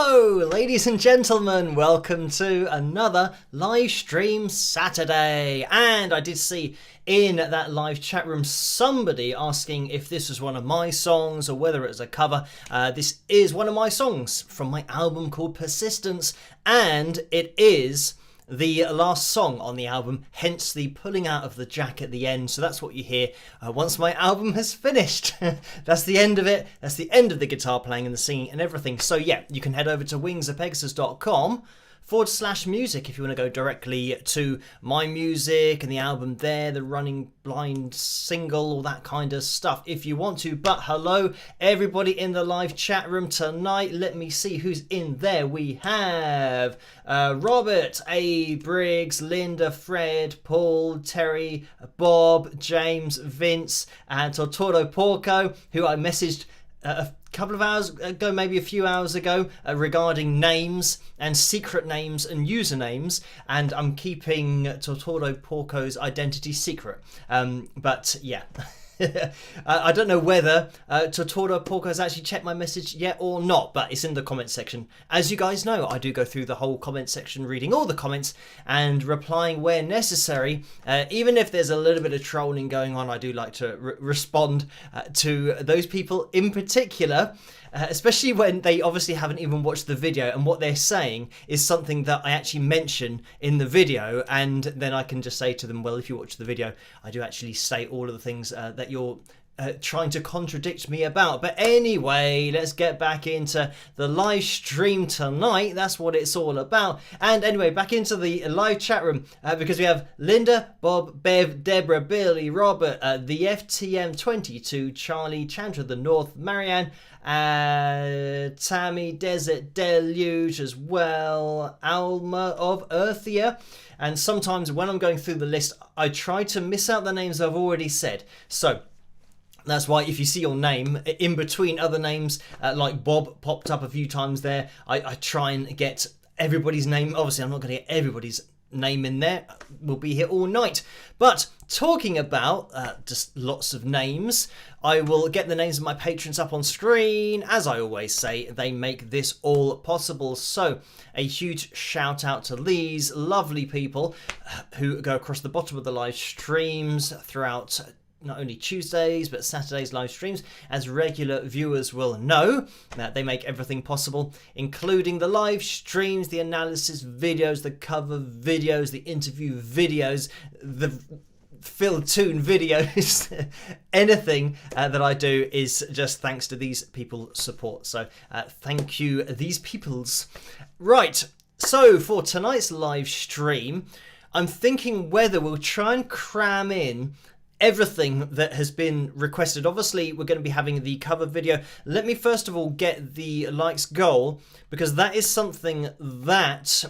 Hello, ladies and gentlemen, welcome to another live stream Saturday. And I did see in that live chat room somebody asking if this was one of my songs or whether it was a cover. This is one of my songs from my album called Persistence, and it is the last song on the album, hence the pulling out of the jack at the end. So that's what you hear once my album has finished. That's the end of it. That's the end of the guitar playing and the singing and everything. So yeah, you can head over to wingsofpegasus.com/music if you want to go directly to my music and the album there, the Running Blind single, all that kind of stuff if you want to. But hello everybody in the live chat room tonight. Let me see who's in there. We have Robert, A. Briggs, Linda, Fred, Paul, Terry, Bob, James, Vince, and Tortoro Porco, who I messaged a couple of hours ago, maybe a few hours ago, regarding names and secret names and usernames, and I'm keeping Tortoro Porco's identity secret. But yeah. I don't know whether Tortoro Porco has actually checked my message yet or not, but it's in the comment section. As you guys know, I do go through the whole comment section, reading all the comments and replying where necessary. Even if there's a little bit of trolling going on, I do like to respond to those people in particular. Especially when they obviously haven't even watched the video and what they're saying is something that I actually mention in the video, and then I can just say to them, well, if you watch the video, I do actually say all of the things that you're trying to contradict me about. But anyway, let's get back into the live stream tonight. That's what it's all about. And anyway, back into the live chat room because we have Linda, Bob, Bev, Deborah, Billy, Robert, the FTM22, Charlie, Chandra the North, Marianne, Tammy, Desert Deluge as well, Alma of Earthia. And sometimes when I'm going through the list, I try to miss out the names I've already said. So that's why if you see your name in between other names, like Bob popped up a few times there, I try and get everybody's name. Obviously, I'm not going to get everybody's name in there. We'll be here all night. But talking about just lots of names, I will get the names of my patrons up on screen. As I always say, they make this all possible. So a huge shout out to these lovely people who go across the bottom of the live streams throughout not only Tuesdays but Saturdays live streams. As regular viewers will know, that they make everything possible, including the live streams, the analysis videos, the cover videos, the interview videos, the Phil Toon videos. Anything that I do is just thanks to these people's support. So thank you, these peoples. Right, so for tonight's live stream, I'm thinking whether we'll try and cram in everything that has been requested. Obviously, we're going to be having the cover video. Let me first of all get the likes goal, because that is something that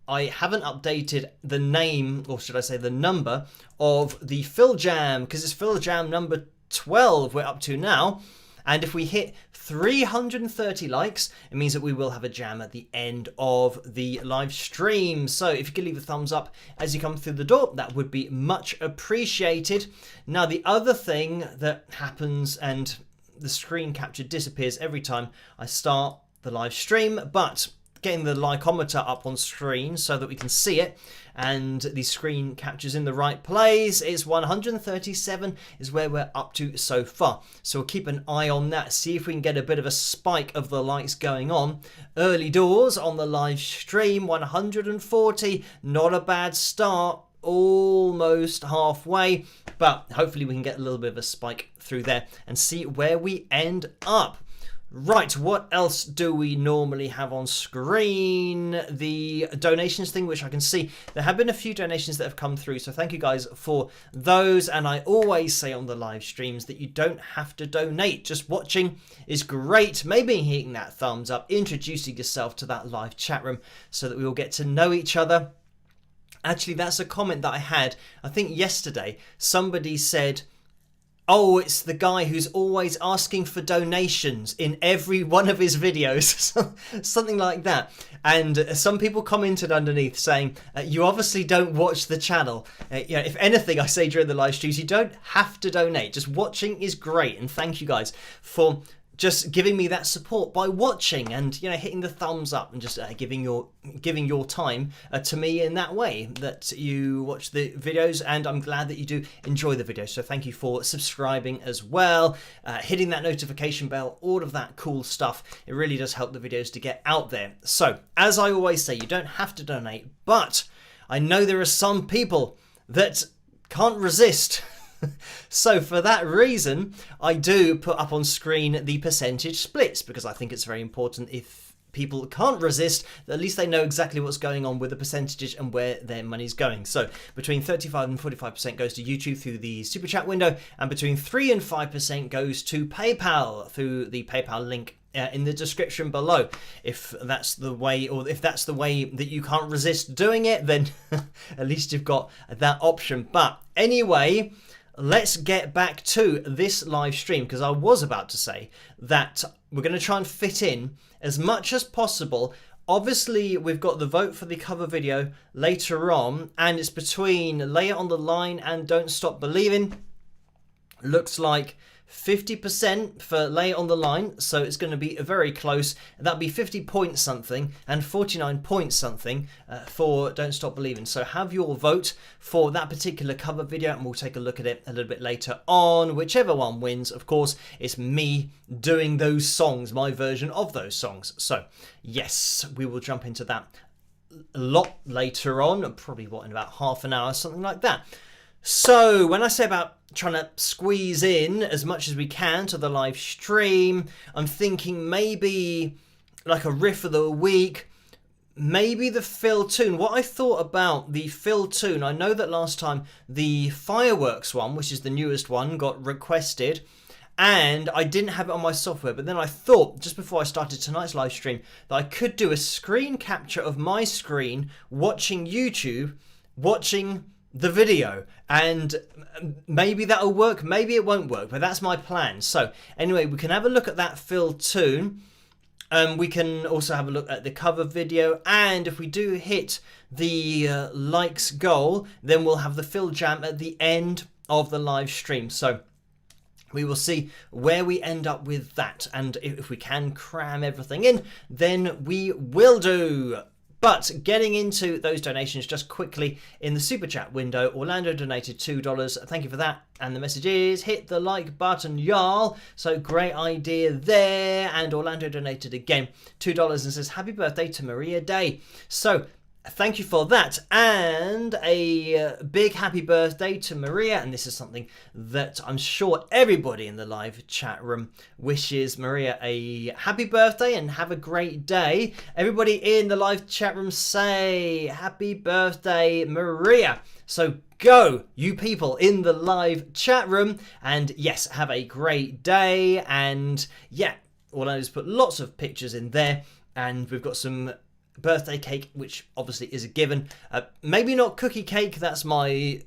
I haven't updated the name, or should I say the number, of the Phil Jam, because it's Phil Jam number 12 we're up to now. And if we hit 330 likes, it means that we will have a jam at the end of the live stream. So if you could leave a thumbs up as you come through the door, that would be much appreciated. Now, the other thing that happens, and the screen capture disappears every time I start the live stream, but getting the likeometer up on screen so that we can see it and the screen captures in the right place. It's 137 is where we're up to so far. So we'll keep an eye on that, see if we can get a bit of a spike of the likes going on. Early doors on the live stream, 140, not a bad start. Almost halfway, but hopefully we can get a little bit of a spike through there and see where we end up. Right, what else do we normally have on screen? The donations thing, which I can see there have been a few donations that have come through, so thank you guys for those. And I always say on the live streams that you don't have to donate, just watching is great. Maybe hitting that thumbs up, introducing yourself to that live chat room so that we all get to know each other. Actually, that's a comment that I had, I think yesterday. Somebody said, oh, it's the guy who's always asking for donations in every one of his videos. Something like that. And some people commented underneath saying, you obviously don't watch the channel. If anything, I say during the live streams, you don't have to donate. Just watching is great. And thank you guys for just giving me that support by watching and hitting the thumbs up and just giving your time to me in that way that you watch the videos. And I'm glad that you do enjoy the videos, so thank you for subscribing as well, hitting that notification bell, all of that cool stuff. It really does help the videos to get out there. So as I always say, you don't have to donate, but I know there are some people that can't resist. So for that reason, I do put up on screen the percentage splits, because I think it's very important, if people can't resist, at least they know exactly what's going on with the percentages and where their money's going. So between 35 and 45% goes to YouTube through the super chat window, and between 3 and 5% goes to PayPal through the PayPal link in the description below. If that's the way, or if that's the way that you can't resist doing it, then at least you've got that option. But anyway, let's get back to this live stream, because I was about to say that we're going to try and fit in as much as possible. Obviously, we've got the vote for the cover video later on, and it's between Lay It on the Line and Don't Stop Believing. Looks like 50% for Lay It on the Line, so it's going to be very close. That'll be 50 point something and 49 point something for Don't Stop Believing. So have your vote for that particular cover video, and we'll take a look at it a little bit later on. Whichever one wins, of course, it's me doing those songs, my version of those songs. So yes, we will jump into that a lot later on, probably in about half an hour, something like that. So when I say about trying to squeeze in as much as we can to the live stream, I'm thinking maybe like a riff of the week, maybe the fill tune. What I thought about the fill tune, I know that last time the fireworks one, which is the newest one, got requested, and I didn't have it on my software, but then I thought, just before I started tonight's live stream, that I could do a screen capture of my screen watching YouTube, watching the video, and maybe that'll work, maybe it won't work, but that's my plan. So anyway, we can have a look at that fill tune. We can also have a look at the cover video, and if we do hit the likes goal, then we'll have the fill jam at the end of the live stream. So we will see where we end up with that, and if we can cram everything in, then we will do. But getting into those donations just quickly, in the super chat window, Orlando donated $2. Thank you for that. And the message is, hit the like button, y'all. So great idea there. And Orlando donated again $2 and says, happy birthday to Maria Day. So thank you for that, and a big happy birthday to Maria. And this is something that I'm sure everybody in the live chat room wishes Maria a happy birthday and have a great day. Everybody in the live chat room say happy birthday, Maria. So go, you people in the live chat room, and yes, have a great day. And yeah, Orlando's put lots of pictures in there, and we've got some birthday cake, which obviously is a given. Maybe not cookie cake, that's my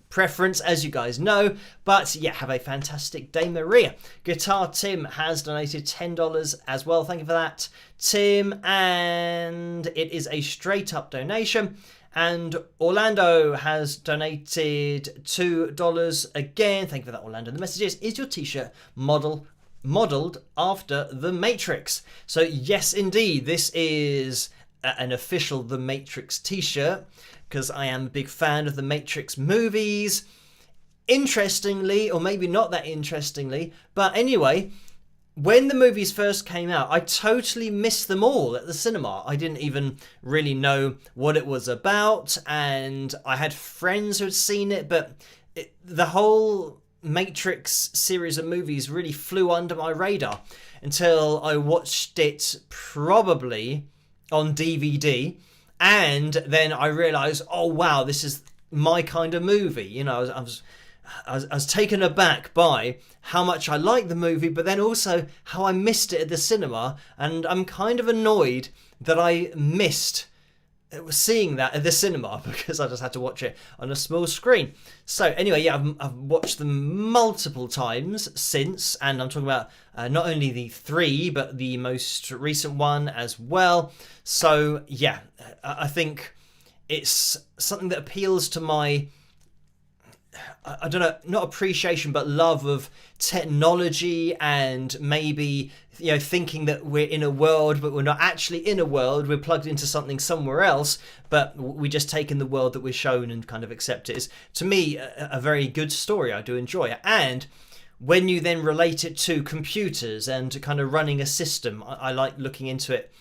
preference, as you guys know. But yeah, have a fantastic day, Maria. Guitar Tim has donated $10 as well. Thank you for that, Tim. And it is a straight up donation. And Orlando has donated $2 again. Thank you for that, Orlando. The message is your t-shirt modeled after The Matrix? So yes, indeed, this is an official The Matrix t-shirt, because I am a big fan of the Matrix movies. Interestingly, or maybe not that interestingly, but anyway, when the movies first came out, I totally missed them all at the cinema. I didn't even really know what it was about, and I had friends who had seen it, but the whole Matrix series of movies really flew under my radar until I watched it probably on DVD, and then I realized, oh wow, this is my kind of movie. You know, I was taken aback by how much I liked the movie, but then also how I missed it at the cinema, and I'm kind of annoyed that I missed seeing that at the cinema, because I just had to watch it on a small screen. So anyway, yeah, I've watched them multiple times since, and I'm talking about not only the 3, but the most recent one as well. So yeah, I think it's something that appeals to my I don't know, not appreciation, but love of technology, and maybe, you know, thinking that we're in a world, but we're not actually in a world. We're plugged into something somewhere else, but we just take in the world that we're shown and kind of accept it. Is, to me, a very good story. I do enjoy it. And when you then relate it to computers and to kind of running a system, I like looking into it,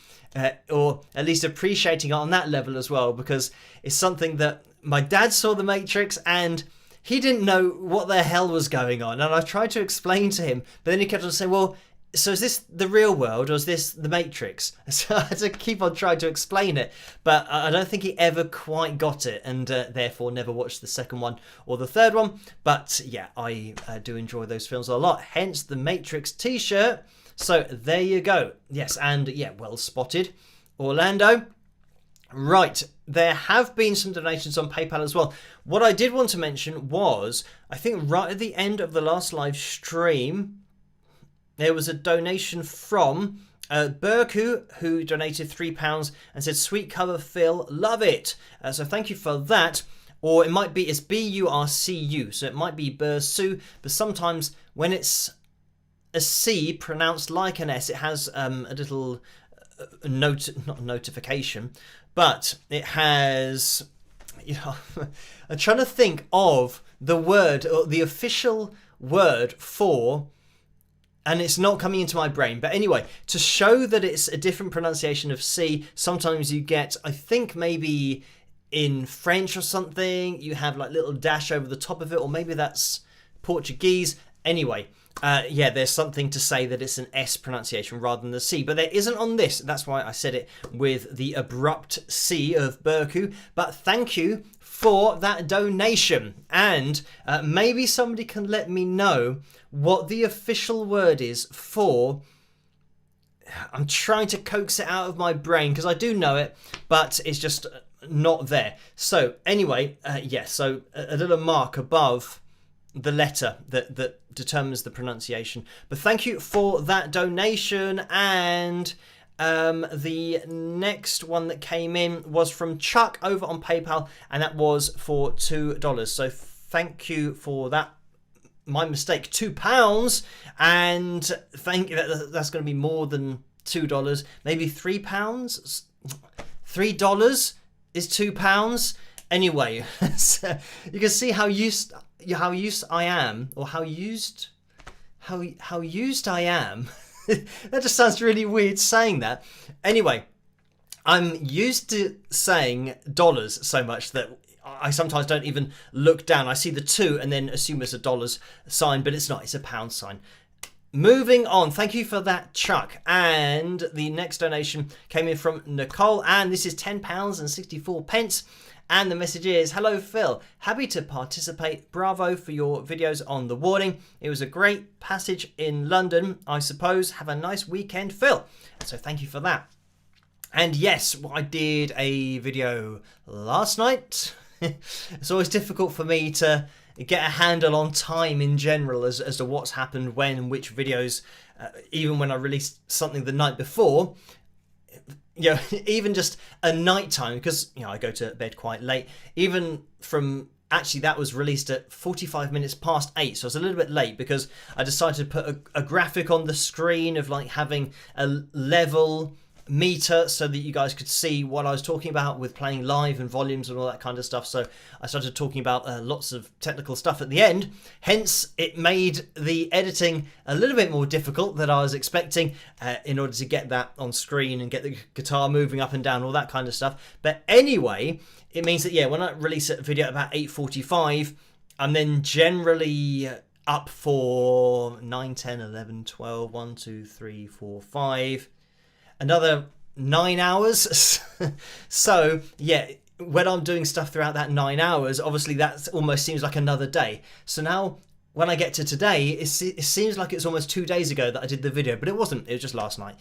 or at least appreciating it on that level as well, because it's something that my dad saw The Matrix and he didn't know what the hell was going on. And I tried to explain to him, but then he kept on saying, well, so is this the real world or is this The Matrix? So I had to keep on trying to explain it, but I don't think he ever quite got it, and therefore never watched the second one or the third one. But yeah, I do enjoy those films a lot, hence the Matrix t-shirt. So there you go. Yes, and yeah, well spotted, Orlando. Right, there have been some donations on PayPal as well. What I did want to mention was, I think right at the end of the last live stream, there was a donation from Burku, who donated £3 and said, "Sweet cover, Phil, love it." So thank you for that. Or it might be, it's Burcu, so it might be Bursu, but sometimes when it's a C pronounced like an S, it has a little not a notification, but it has, you know, I'm trying to think of the word, or the official word for, and it's not coming into my brain. But anyway, to show that it's a different pronunciation of C, sometimes you get, I think maybe in French or something, you have like little dash over the top of it, or maybe that's Portuguese. Anyway, yeah, there's something to say that it's an S pronunciation rather than the C, but there isn't on this. That's why I said it with the abrupt C of Burku. But thank you for that donation, and maybe somebody can let me know what the official word is for. I'm trying to coax it out of my brain because I do know it, but it's just not there. So anyway, yeah, so a little mark above the letter that determines the pronunciation. But thank you for that donation. And the next one that came in was from Chuck over on PayPal, and that was for $2. So thank you for that. My mistake, £2, and thank you. That's going to be more than $2, maybe £3. $3 is £2. Anyway, so you can see how used I am, or how used I am. That just sounds really weird saying that. Anyway, I'm used to saying dollars so much that I sometimes don't even look down. I see the 2 and then assume it's a dollars sign, but it's not. It's a pound sign. Moving on. Thank you for that, Chuck. And the next donation came in from Nicole, and this is £10.64. And the message is, "Hello Phil, happy to participate. Bravo for your videos on the warning. It was a great passage in London, I suppose. Have a nice weekend, Phil." So thank you for that. And yes, I did a video last night. It's always difficult for me to get a handle on time in general as to what's happened when and which videos, even when I released something the night before. You know, even just a night time, because, you know, I go to bed quite late, even from, actually that was released at 45 minutes past 8, so I was a little bit late because I decided to put a graphic on the screen of like having a level meter so that you guys could see what I was talking about with playing live and volumes and all that kind of stuff. So I started talking about lots of technical stuff at the end. Hence, it made the editing a little bit more difficult than I was expecting in order to get that on screen and get the guitar moving up and down, all that kind of stuff. But anyway, it means that, yeah, when I release a video at about 8:45, I'm then generally up for 9, 10, 11, 12, 1, 2, 3, 4, 5... another 9 hours. So yeah, when I'm doing stuff throughout that 9 hours, obviously that almost seems like another day. So now when I get to today, it seems like it's almost 2 days ago that I did the video, but it wasn't. It was just last night.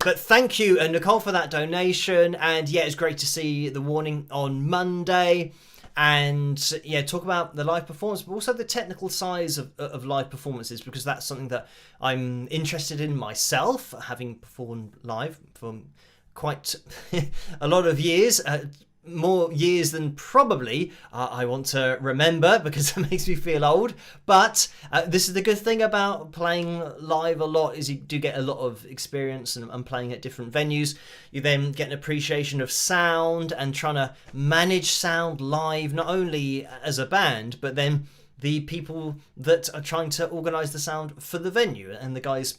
But thank you, Nicole, for that donation. And yeah, it's great to see the warning on Monday. And yeah, talk about the live performance, but also the technical size of live performances, because that's something that I'm interested in myself, having performed live for quite a lot of years. more years than probably I want to remember, because it makes me feel old. But this is the good thing about playing live a lot, is you do get a lot of experience and playing at different venues. You then get an appreciation of sound and trying to manage sound live, not only as a band, but then the people that are trying to organise the sound for the venue, and the guys,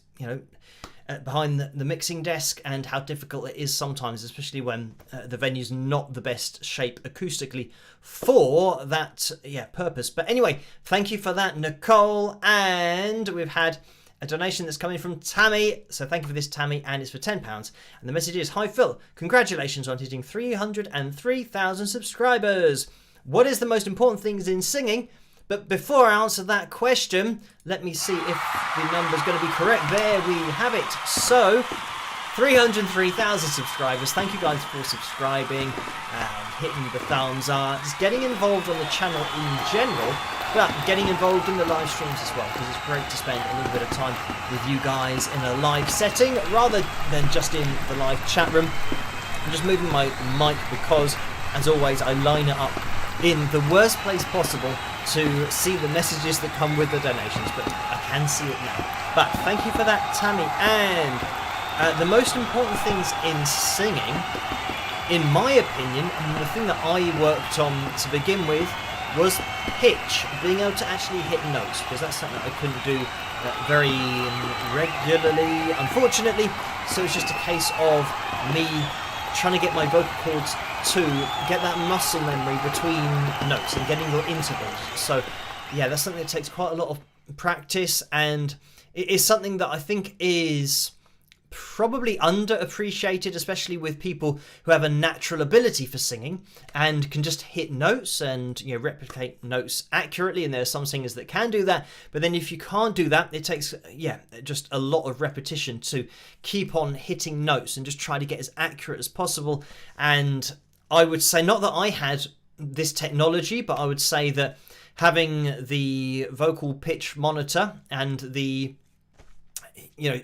behind the mixing desk, and how difficult it is sometimes, especially when the venue's not the best shape acoustically for that purpose. But anyway, thank you for that, Nicole. And we've had a donation that's coming from Tammy, so thank you for this, Tammy, and it's for £10. And the message is, "Hi Phil, congratulations on hitting 303,000 subscribers. What is the most important things in singing?" But before I answer that question, let me see if the number's going to be correct. There we have it. So, 303,000 subscribers. Thank you guys for subscribing and hitting the thumbs up. Just getting involved on the channel in general, but getting involved in the live streams as well, because it's great to spend a little bit of time with you guys in a live setting rather than just in the live chat room. I'm just moving my mic because, as always, I line it up in the worst place possible to see the messages that come with the donations, but I can see it now. But thank you for that, Tammy. And the most important things in singing, in my opinion, and the thing that I worked on to begin with, was pitch, being able to actually hit notes, because that's something that I couldn't do very regularly, unfortunately. So it's just a case of me trying to get my vocal cords to get that muscle memory between notes and getting your intervals. So yeah, that's something that takes quite a lot of practice, and it is something that I think is probably underappreciated, especially with people who have a natural ability for singing and can just hit notes and replicate notes accurately. And there are some singers that can do that, but then if you can't do that, it takes just a lot of repetition to keep on hitting notes and just try to get as accurate as possible. And I would say, not that I had this technology, but I would say that having the vocal pitch monitor and the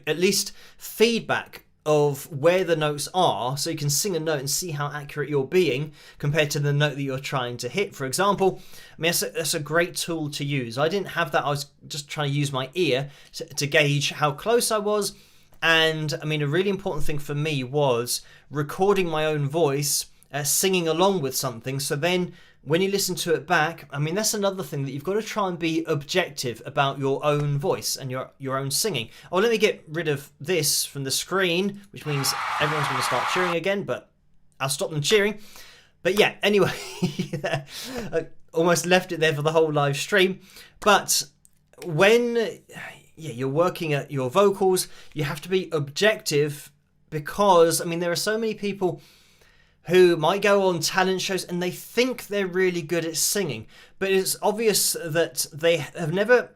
at least feedback of where the notes are, so you can sing a note and see how accurate you're being compared to the note that you're trying to hit, for example. I mean, that's a great tool to use. I didn't have that. I was just trying to use my ear to gauge how close I was. And I mean, a really important thing for me was recording my own voice, singing along with something. So then when you listen to it back, I mean, that's another thing, that you've got to try and be objective about your own voice and your own singing. Oh, let me get rid of this from the screen, which means everyone's going to start cheering again, but I'll stop them cheering. But yeah, anyway, I almost left it there for the whole live stream. But when you're working at your vocals, you have to be objective, because, I mean, there are so many people who might go on talent shows and they think they're really good at singing, but it's obvious that they have never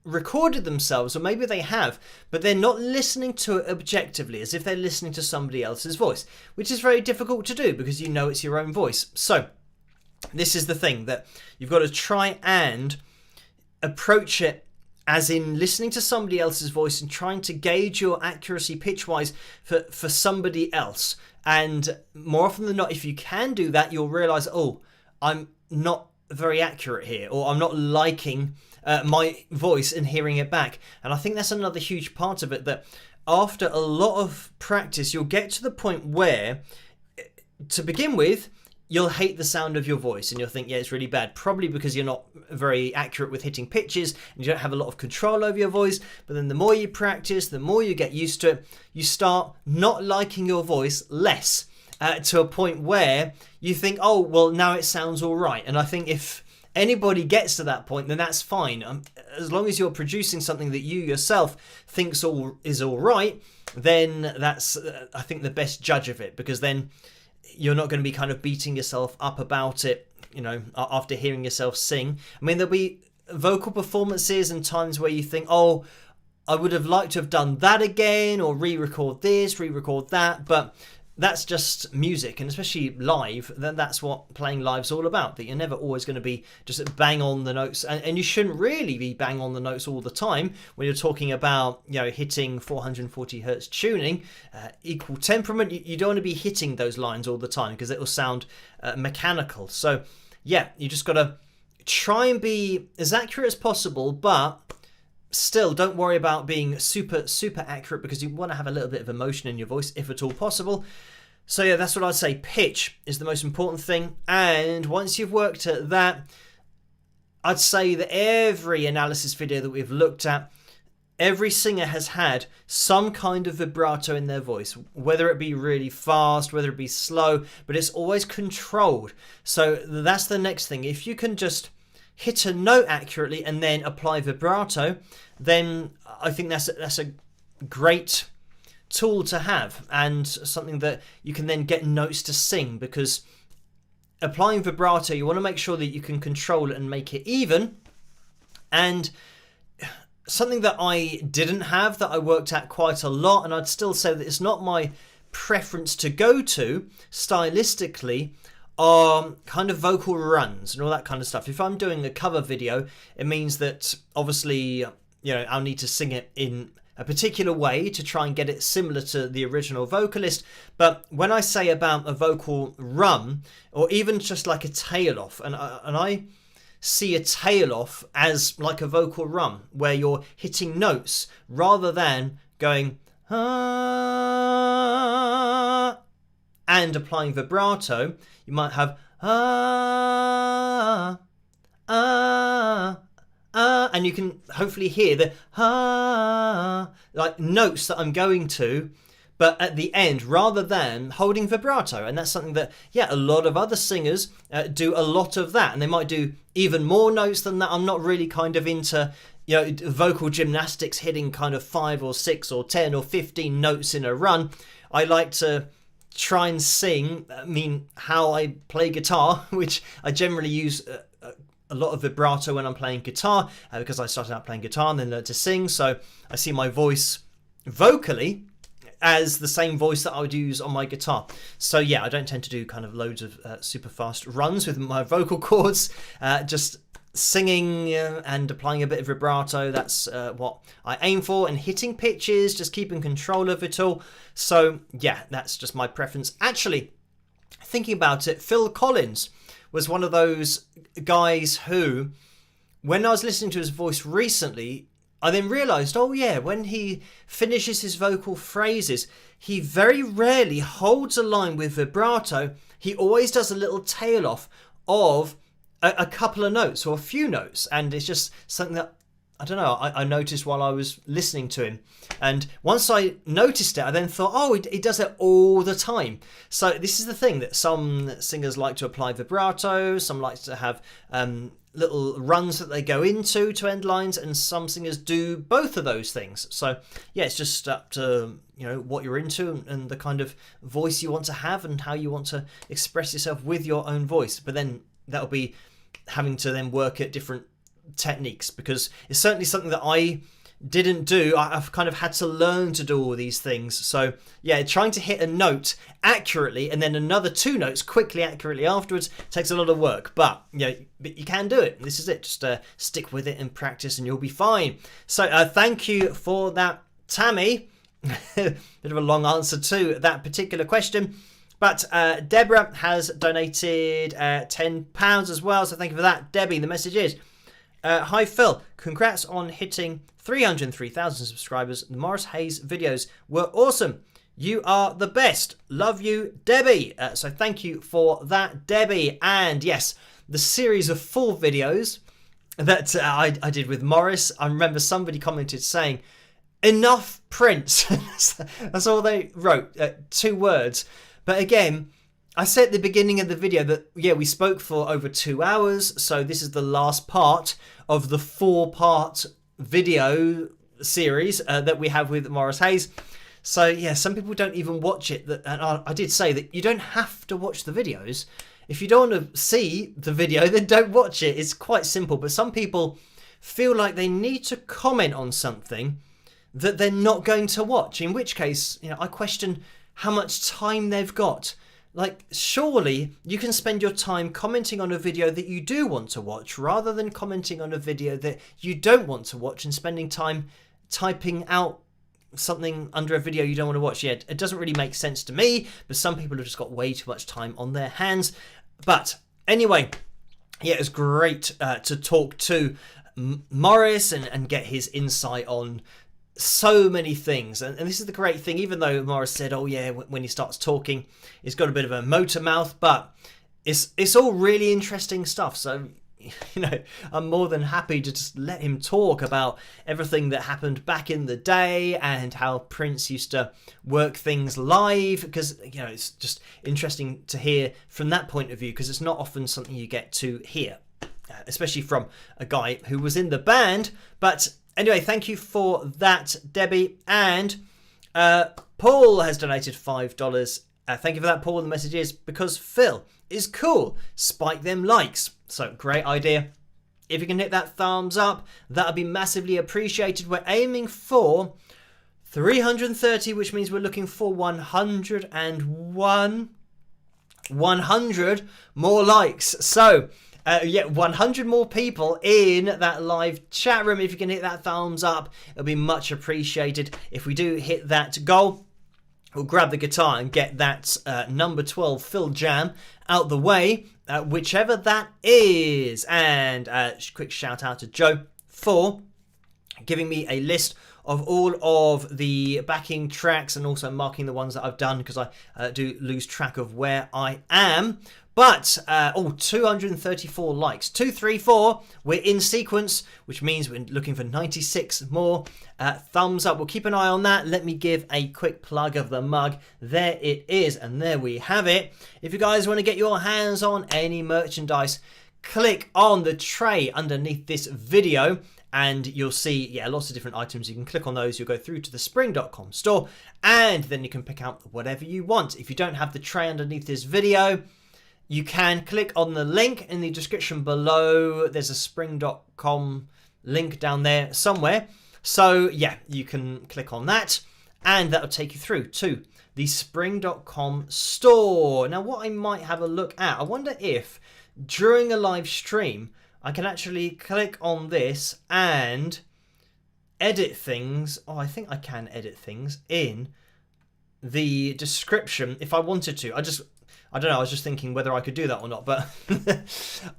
recorded themselves, or maybe they have, but they're not listening to it objectively, as if they're listening to somebody else's voice, which is very difficult to do because it's your own voice. So this is the thing, that you've got to try and approach it as in listening to somebody else's voice and trying to gauge your accuracy pitch-wise for somebody else. And more often than not, if you can do that, you'll realise, oh, I'm not very accurate here, or I'm not liking my voice and hearing it back. And I think that's another huge part of it, that after a lot of practice, you'll get to the point where, to begin with, you'll hate the sound of your voice and you'll think, it's really bad, probably because you're not very accurate with hitting pitches and you don't have a lot of control over your voice. But then the more you practice, the more you get used to it, you start not liking your voice less, to a point where you think, oh, well, now it sounds all right. And I think if anybody gets to that point, then that's fine. As long as you're producing something that you yourself thinks is all right, then that's, I think, the best judge of it, because then you're not going to be kind of beating yourself up about it, after hearing yourself sing. I mean, there'll be vocal performances and times where you think, oh, I would have liked to have done that again, or re-record this, re-record that. But that's just music, and especially live, then that's what playing live's all about, that you're never always going to be just bang on the notes, and you shouldn't really be bang on the notes all the time when you're talking about, you know, hitting 440 hertz tuning, equal temperament. You don't want to be hitting those lines all the time because it will sound mechanical. So yeah, you just got to try and be as accurate as possible, but still don't worry about being super accurate, because you want to have a little bit of emotion in your voice if at all possible. So yeah, that's what I'd say. Pitch is the most important thing, and once you've worked at that, I'd say that every analysis video that we've looked at, every singer has had some kind of vibrato in their voice, whether it be really fast, whether it be slow, but it's always controlled. So that's the next thing. If you can just hit a note accurately and then apply vibrato, then I think that's a great tool to have, and something that you can then get notes to sing, because applying vibrato, you want to make sure that you can control it and make it even. And something that I didn't have, that I worked at quite a lot, and I'd still say that it's not my preference to go to stylistically, are kind of vocal runs and all that kind of stuff. If I'm doing a cover video, it means that obviously, you know, I'll need to sing it in a particular way to try and get it similar to the original vocalist. But when I say about a vocal run, or even just like a tail off, and I see a tail off as like a vocal run, where you're hitting notes rather than going ah, and applying vibrato. You might have ah, ah, ah, and you can hopefully hear the ah, like notes that I'm going to, but at the end, rather than holding vibrato. And that's something that, yeah, a lot of other singers do a lot of that, and they might do even more notes than that. I'm not really kind of into, you know, vocal gymnastics, hitting kind of 5 or 6 or 10 or 15 notes in a run. I like to try and sing, how I play guitar, which I generally use a lot of vibrato when I'm playing guitar, because I started out playing guitar and then learned to sing. So I see my voice vocally as the same voice that I would use on my guitar. So yeah, I don't tend to do kind of loads of super fast runs with my vocal cords, just singing and applying a bit of vibrato. That's what I aim for, and hitting pitches, just keeping control of it all. So yeah, that's just my preference. Actually, thinking about it, Phil Collins was one of those guys who, when I was listening to his voice recently, I then realised, oh yeah, when he finishes his vocal phrases, he very rarely holds a line with vibrato. He always does a little tail off of a couple of notes or a few notes, and it's just something that, I don't know, I noticed while I was listening to him. And once I noticed it, I then thought, oh, he does it all the time. So this is the thing, that some singers like to apply vibrato, some like to have little runs that they go into to end lines, and some singers do both of those things. So yeah, it's just up to, you know, what you're into and the kind of voice you want to have and how you want to express yourself with your own voice. But then that'll be having to then work at different techniques, because it's certainly something that I didn't do. I've kind of had to learn to do all these things. So yeah, trying to hit a note accurately and then another 2 notes quickly, accurately afterwards takes a lot of work. But you know, but you can do it. This is it. Just stick with it and practice, and you'll be fine. So thank you for that, Tammy. Bit of a long answer to that particular question. But Deborah has donated £10 as well, so thank you for that, Debbie. The message is, hi Phil, congrats on hitting 303,000 subscribers. The Morris Hayes videos were awesome. You are the best. Love you, Debbie. So thank you for that, Debbie. And yes, the series of 4 videos that I did with Morris, I remember somebody commented saying, enough Prince. That's all they wrote, 2 words. But again, I said at the beginning of the video that, yeah, we spoke for over 2 hours. So this is the last part of the 4-part video series that we have with Morris Hayes. So yeah, some people don't even watch it. And I did say that you don't have to watch the videos. If you don't want to see the video, then don't watch it. It's quite simple. But some people feel like they need to comment on something that they're not going to watch. In which case, you know, I question, how much time they've got. Like, surely you can spend your time commenting on a video that you do want to watch rather than commenting on a video that you don't want to watch and spending time typing out something under a video you don't want to watch. Yeah, it doesn't really make sense to me, but some people have just got way too much time on their hands. But anyway, yeah, it was great to talk to Morris and get his insight on so many things. And this is the great thing, even though Morris said, oh yeah, when he starts talking, he's got a bit of a motor mouth, but it's all really interesting stuff. So, you know, I'm more than happy to just let him talk about everything that happened back in the day and how Prince used to work things live, because, you know, it's just interesting to hear from that point of view, because it's not often something you get to hear, especially from a guy who was in the band. But anyway, thank you for that, Debbie. And Paul has donated $5. Thank you for that, Paul. The message is, because Phil is cool, spike them likes. So, great idea. If you can hit that thumbs up, that would be massively appreciated. We're aiming for 330, which means we're looking for 100 more likes. So, yeah, 100 more people in that live chat room. If you can hit that thumbs up, it'll be much appreciated. If we do hit that goal, we'll grab the guitar and get that number 12 Phil Jam out the way, whichever that is. And quick shout out to Joe for giving me a list of all of the backing tracks and also marking the ones that I've done, because I do lose track of where I am. But, 234 likes. 234, we're in sequence, which means we're looking for 96 more thumbs up. We'll keep an eye on that. Let me give a quick plug of the mug. There it is, and there we have it. If you guys want to get your hands on any merchandise, click on the tray underneath this video, and you'll see, yeah, lots of different items. You can click on those, you'll go through to the spring.com store, and then you can pick out whatever you want. If you don't have the tray underneath this video, you can click on the link in the description below. There's a spring.com link down there somewhere. So yeah, you can click on that and that'll take you through to the spring.com store. Now, what I might have a look at, I wonder if during a live stream, I can actually click on this and edit things. Oh, I think I can edit things in the description if I wanted to. I don't know, I was just thinking whether I could do that or not, but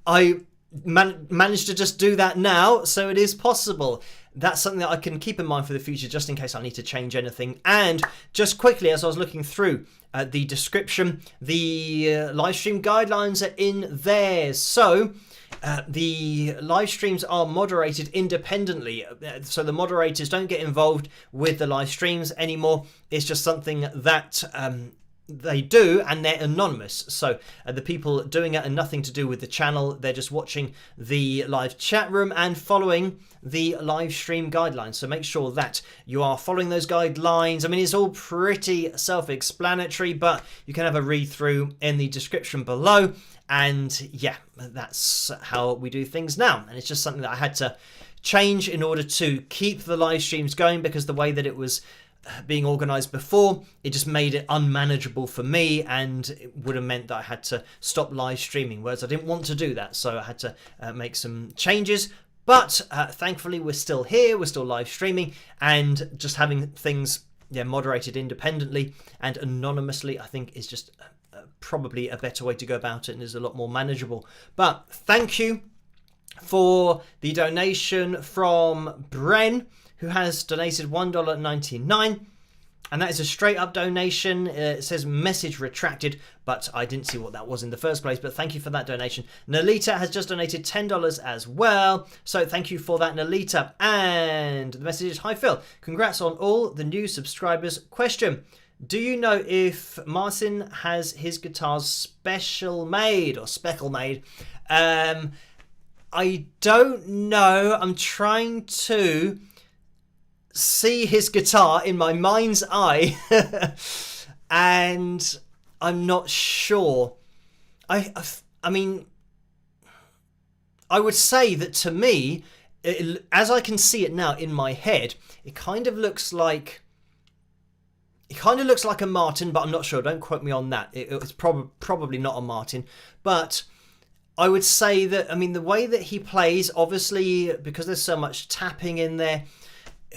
I managed to just do that now, so it is possible. That's something that I can keep in mind for the future, just in case I need to change anything. And just quickly, as I was looking through the description, the live stream guidelines are in there. So the live streams are moderated independently, so the moderators don't get involved with the live streams anymore. It's just something that they do, and they're anonymous. So the people doing it are nothing to do with the channel. They're just watching the live chat room and following the live stream guidelines. So make sure that you are following those guidelines. I mean, it's all pretty self-explanatory, but you can have a read through in the description below. And yeah, that's how we do things now. And it's just something that I had to change in order to keep the live streams going, because the way that it was being organized before, it just made it unmanageable for me, and it would have meant that I had to stop live streaming, whereas I didn't want to do that, so I had to make some changes. But thankfully we're still here, we're still live streaming, and just having things moderated independently and anonymously, I think is just probably a better way to go about it, and is a lot more manageable. But thank you for the donation from Bren, who has donated $1.99, and that is a straight up donation. It says message retracted, but I didn't see what that was in the first place, but thank you for that donation. Nalita has just donated $10 as well, so thank you for that, Nalita. And the message is, hi Phil, congrats on all the new subscribers. Question, do you know if Martin has his guitars special made or speckle made? I don't know. I'm trying to see his guitar in my mind's eye and I'm not sure. I mean, I would say that to me, as I can see it now in my head, it kind of looks like He kind of looks like a Martin, but I'm not sure. Don't quote me on that. It's probably not a Martin. But I would say that, I mean, the way that he plays, obviously, because there's so much tapping in there,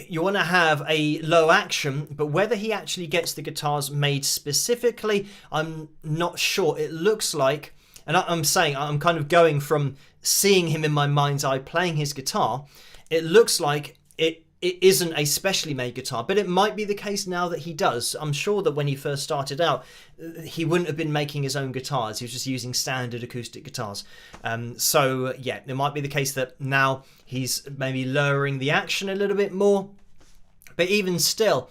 you want to have a low action, but whether he actually gets the guitars made specifically, I'm not sure. It looks like, and I'm saying, I'm kind of going from seeing him in my mind's eye playing his guitar, it looks like it isn't a specially made guitar, but it might be the case now that he does. I'm sure that when he first started out, he wouldn't have been making his own guitars. He was just using standard acoustic guitars. So yeah, it might be the case that now he's maybe lowering the action a little bit more. But even still,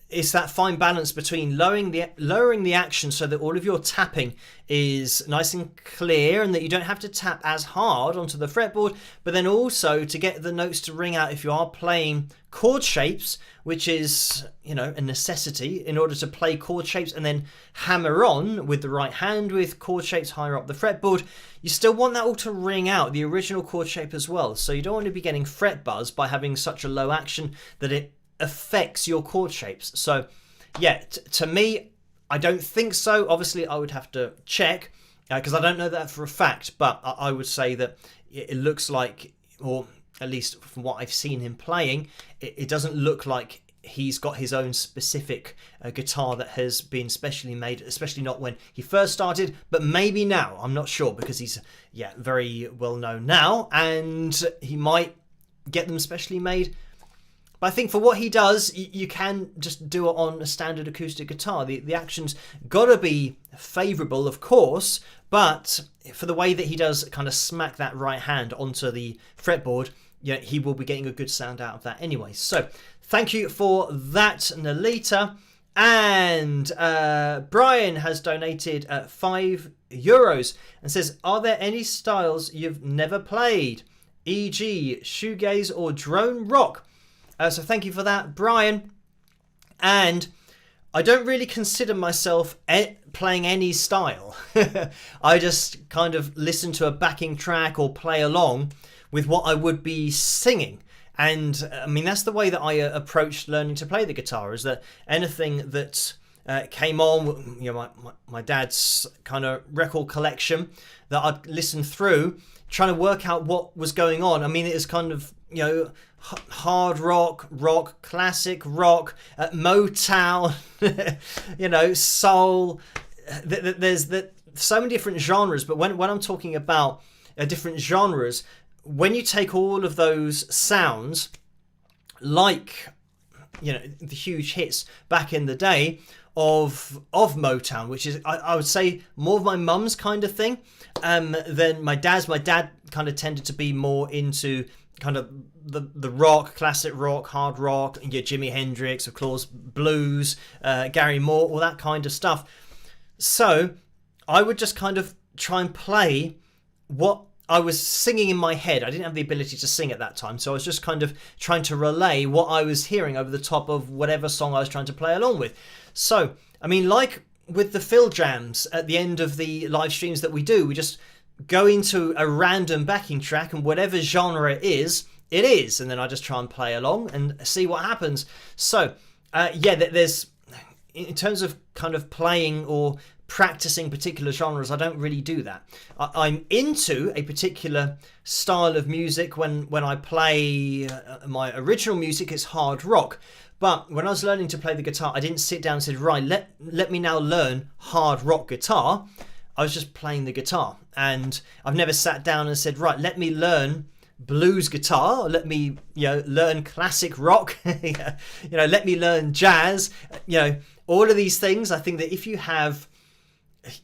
it's that fine balance between lowering the action so that all of your tapping is nice and clear and that you don't have to tap as hard onto the fretboard, but then also to get the notes to ring out if you are playing chord shapes, which is, you know, a necessity in order to play chord shapes and then hammer on with the right hand with chord shapes higher up the fretboard. You still want that all to ring out, the original chord shape as well. So you don't want to be getting fret buzz by having such a low action that it affects your chord shapes. So yeah, to me, I don't think so. Obviously I would have to check because I don't know that for a fact, but I would say that it looks like, or at least from what I've seen him playing, it doesn't look like he's got his own specific guitar that has been specially made, especially not when he first started, but maybe now. I'm not sure because he's very well known now and he might get them specially made. But I think for what he does, you can just do it on a standard acoustic guitar. The action's got to be favourable, of course, but for the way that he does kind of smack that right hand onto the fretboard, he will be getting a good sound out of that anyway. So thank you for that, Nalita. And Brian has donated €5 and says, are there any styles you've never played, e.g. shoegaze or drone rock? So thank you for that, Brian. And I don't really consider myself playing any style. I just kind of listen to a backing track or play along with what I would be singing. And I mean, that's the way that I approached learning to play the guitar, is that anything that came on, my dad's kind of record collection that I'd listen through, trying to work out what was going on. I mean, it is kind of, hard rock, classic rock, Motown, soul. There's so many different genres, but when I'm talking about different genres, when you take all of those sounds, like, the huge hits back in the day of Motown, which is, I would say, more of my mum's kind of thing, than my dad's. My dad kind of tended to be more into kind of the rock, classic rock, hard rock, your Jimi Hendrix, of course, blues, Gary Moore, all that kind of stuff. So I would just kind of try and play what I was singing in my head. I didn't have the ability to sing at that time, so I was just kind of trying to relay what I was hearing over the top of whatever song I was trying to play along with. So, I mean, like with the fill jams at the end of the live streams that we do, we just go into a random backing track, and whatever genre it is, and then I just try and play along and see what happens. So there's, in terms of kind of playing or practicing particular genres, I don't really do that. I'm into a particular style of music when I play my original music. It's hard rock. But when I was learning to play the guitar, I didn't sit down and said, right, let me now learn hard rock guitar. I was just playing the guitar, and I've never sat down and said, right, let me learn blues guitar, let me learn classic rock, let me learn jazz, all of these things. I think that if you have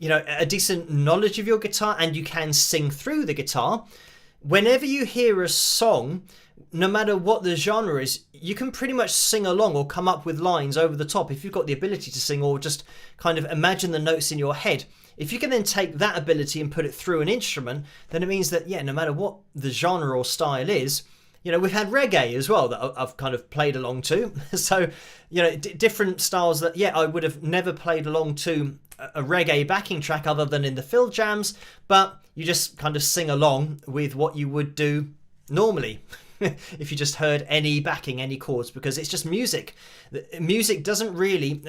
a decent knowledge of your guitar and you can sing through the guitar, whenever you hear a song, no matter what the genre is, you can pretty much sing along or come up with lines over the top if you've got the ability to sing, or just kind of imagine the notes in your head. If you can then take that ability and put it through an instrument, then it means that, no matter what the genre or style is, we've had reggae as well that I've kind of played along to. So, different styles that, I would have never played along to a reggae backing track other than in the fill jams, but you just kind of sing along with what you would do normally. if you just heard any backing, any chords, because it's just music. Music doesn't really...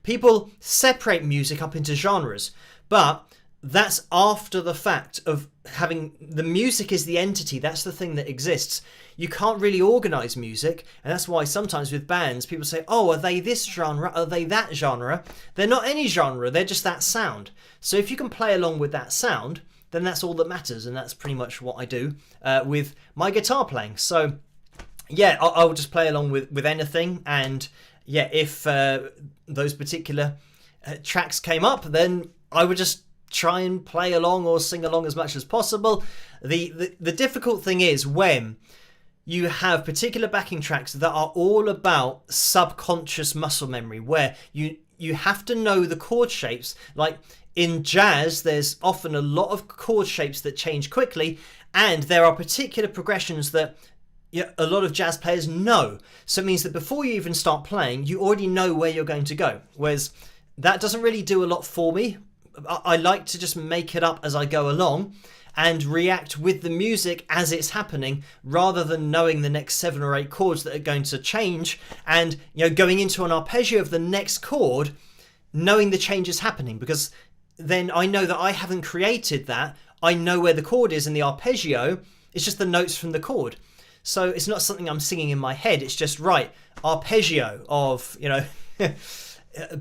People separate music up into genres, but that's after the fact of having... The music is the entity, that's the thing that exists. You can't really organise music, and that's why sometimes with bands, people say, oh, are they this genre, are they that genre? They're not any genre, they're just that sound. So if you can play along with that sound, then that's all that matters, and that's pretty much what I do with my guitar playing. So yeah, I'll just play along with anything, and yeah, if those particular tracks came up, then I would just try and play along or sing along as much as possible. The difficult thing is when you have particular backing tracks that are all about subconscious muscle memory, where you have to know the chord shapes. Like in jazz, there's often a lot of chord shapes that change quickly, and there are particular progressions that a lot of jazz players know. So it means that before you even start playing, you already know where you're going to go. Whereas that doesn't really do a lot for me. I like to just make it up as I go along and react with the music as it's happening, rather than knowing the next 7 or 8 chords that are going to change and going into an arpeggio of the next chord, knowing the change is happening, because then I know that I haven't created that. I know where the chord is in the arpeggio. It's just the notes from the chord. So it's not something I'm singing in my head. It's just, right, arpeggio of,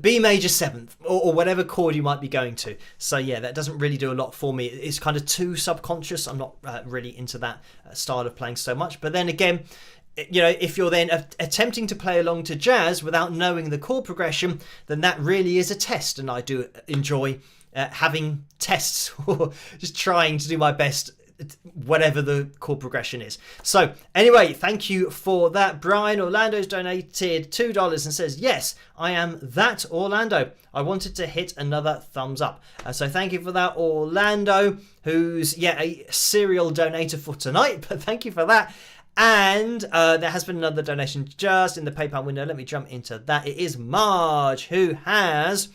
B major 7th or whatever chord you might be going to. So yeah, that doesn't really do a lot for me. It's kind of too subconscious. I'm not really into that style of playing so much. But then again, if you're then attempting to play along to jazz without knowing the chord progression, then that really is a test. And I do enjoy having tests or just trying to do my best, whatever the chord progression is. So anyway, thank you for that. Brian Orlando's donated $2 and says, yes, I am that Orlando. I wanted to hit another thumbs up. So thank you for that, Orlando, who's a serial donator for tonight, but thank you for that. And there has been another donation just in the PayPal window. Let me jump into that. It is Marge, who has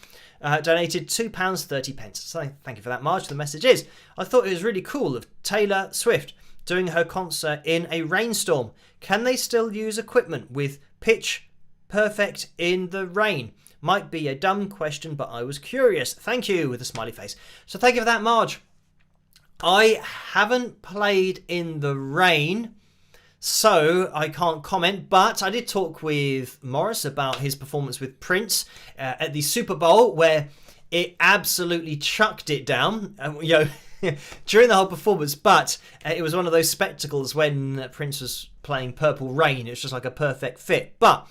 donated £2.30. So thank you for that, Marge. The message is, I thought it was really cool of Taylor Swift doing her concert in a rainstorm. Can they still use equipment with pitch perfect in the rain? Might be a dumb question, but I was curious. Thank you, with a smiley face. So thank you for that, Marge. I haven't played in the rain, so I can't comment, but I did talk with Morris about his performance with Prince at the Super Bowl, where it absolutely chucked it down, during the whole performance. But it was one of those spectacles when Prince was playing Purple Rain. It was just like a perfect fit. But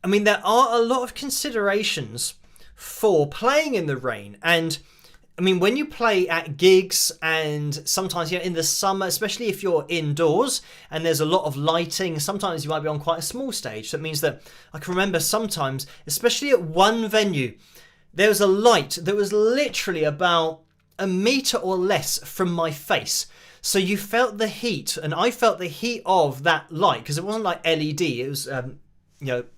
I mean, there are a lot of considerations for playing in the rain, and I mean, when you play at gigs and sometimes in the summer, especially if you're indoors and there's a lot of lighting, sometimes you might be on quite a small stage. So it means that I can remember sometimes, especially at one venue, there was a light that was literally about a metre or less from my face. So you felt the heat, and I felt the heat of that light, because it wasn't like LED. It was,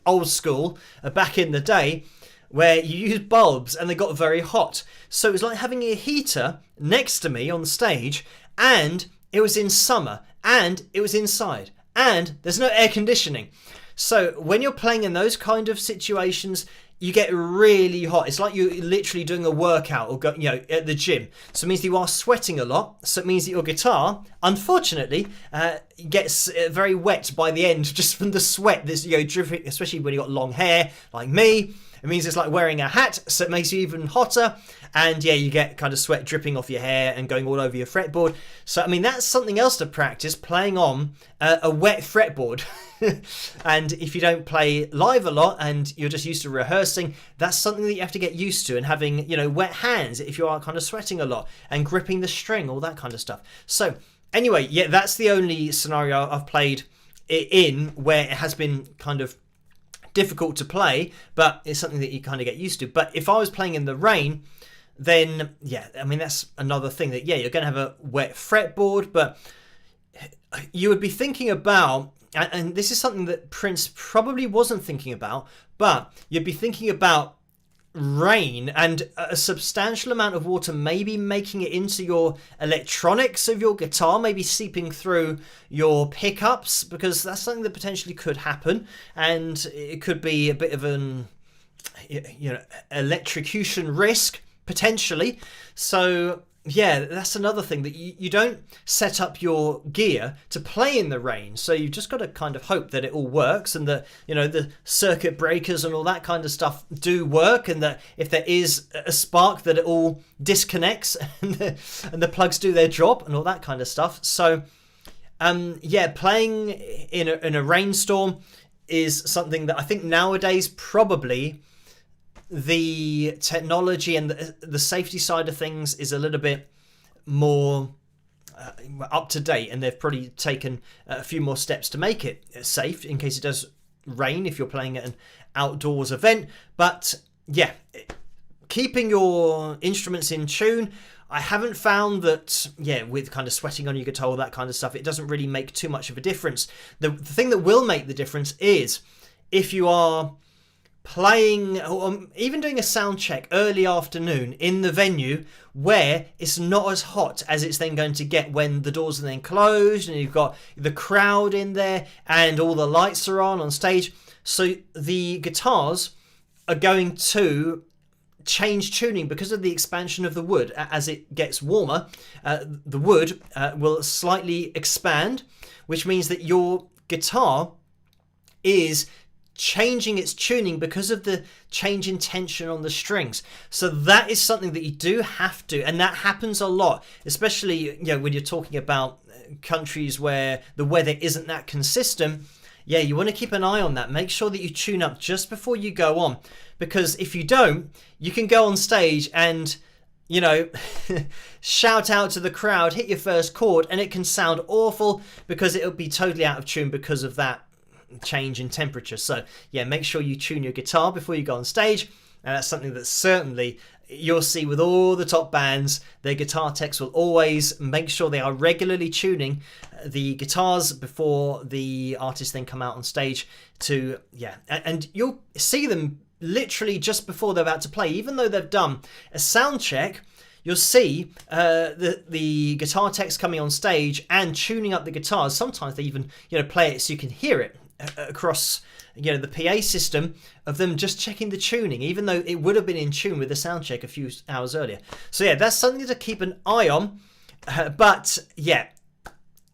old school, back in the day, where you used bulbs and they got very hot. So it was like having a heater next to me on stage, and it was in summer, and it was inside, and there's no air conditioning. So when you're playing in those kind of situations, you get really hot. It's like you're literally doing a workout or at the gym. So it means that you are sweating a lot. So it means that your guitar, unfortunately, gets very wet by the end, just from the sweat that's dripping, especially when you've got long hair like me. It means it's like wearing a hat, so it makes you even hotter. And you get kind of sweat dripping off your hair and going all over your fretboard. So, I mean, that's something else to practice, playing on a wet fretboard. And if you don't play live a lot and you're just used to rehearsing, that's something that you have to get used to, and having, wet hands if you are kind of sweating a lot, and gripping the string, all that kind of stuff. So, anyway, that's the only scenario I've played in where it has been kind of difficult to play, but it's something that you kind of get used to. But if I was playing in the rain, then I mean, that's another thing that you're going to have a wet fretboard, but you would be thinking about, and this is something that Prince probably wasn't thinking about, but you'd be thinking about rain and a substantial amount of water maybe making it into your electronics of your guitar, maybe seeping through your pickups, because that's something that potentially could happen, and it could be a bit of an electrocution risk potentially. So yeah, that's another thing, that you don't set up your gear to play in the rain. So you've just got to kind of hope that it all works, and that, the circuit breakers and all that kind of stuff do work, and that if there is a spark, that it all disconnects and the plugs do their job and all that kind of stuff. So playing in a rainstorm is something that I think nowadays probably the technology and the safety side of things is a little bit more up to date, and they've probably taken a few more steps to make it safe in case it does rain if you're playing at an outdoors event. But yeah, keeping your instruments in tune, I haven't found that, with kind of sweating on your guitar, all that kind of stuff, it doesn't really make too much of a difference. The thing that will make the difference is if you are playing, or even doing a sound check early afternoon in the venue where it's not as hot as it's then going to get when the doors are then closed and you've got the crowd in there and all the lights are on stage. So the guitars are going to change tuning because of the expansion of the wood. As it gets warmer, the wood will slightly expand, which means that your guitar is changing its tuning because of the change in tension on the strings. So that is something that you do have to, and that happens a lot, especially when you're talking about countries where the weather isn't that consistent. You want to keep an eye on that. Make sure that you tune up just before you go on, because if you don't, you can go on stage and shout out to the crowd, hit your first chord, and it can sound awful because it'll be totally out of tune because of that change in temperature. So make sure you tune your guitar before you go on stage, and that's something that certainly you'll see with all the top bands. Their guitar techs will always make sure they are regularly tuning the guitars before the artists then come out on stage to and you'll see them literally just before they're about to play, even though they've done a sound check. You'll see the guitar techs coming on stage and tuning up the guitars. Sometimes they even play it so you can hear it across the PA system of them just checking the tuning, even though it would have been in tune with the sound check a few hours earlier. So that's something to keep an eye on. But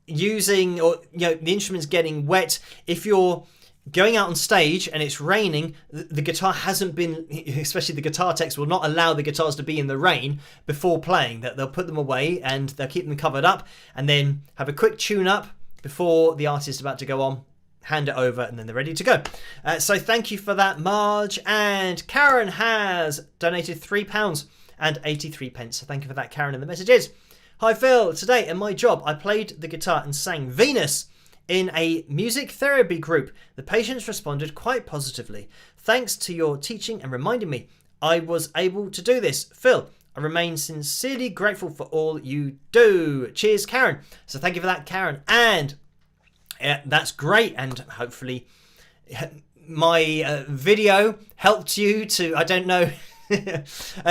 using the instruments getting wet, if you're going out on stage and it's raining, the guitar hasn't been, especially the guitar techs will not allow the guitars to be in the rain before playing. That they'll put them away and they'll keep them covered up and then have a quick tune up before the artist is about to go on, hand it over, and then they're ready to go. So thank you for that, Marge. And Karen has donated £3.83. So thank you for that, Karen. And the message is, hi Phil, today in my job I played the guitar and sang Venus in a music therapy group. The patients responded quite positively. Thanks to your teaching and reminding me I was able to do this. Phil, I remain sincerely grateful for all you do. Cheers, Karen. So thank you for that, Karen. And that's great, and hopefully my video helped you to, I don't know,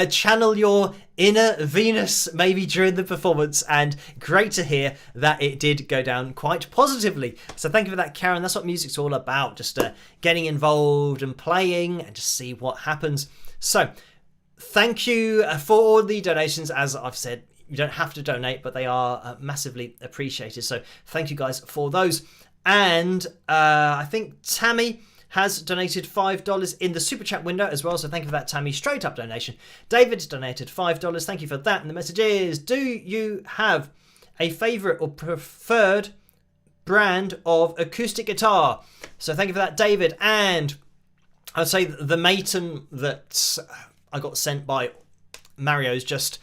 channel your inner Venus maybe during the performance, and great to hear that it did go down quite positively. So thank you for that, Karen. That's what music's all about, just getting involved and playing and just see what happens. So thank you for all the donations. As I've said, you don't have to donate, but they are massively appreciated. So thank you guys for those. And I think Tammy has donated $5 in the super chat window as well. So thank you for that, Tammy. Straight up donation. David's donated $5. Thank you for that. And the message is, do you have a favourite or preferred brand of acoustic guitar? So thank you for that, David. And I'd say the Maton that I got sent by Mario is just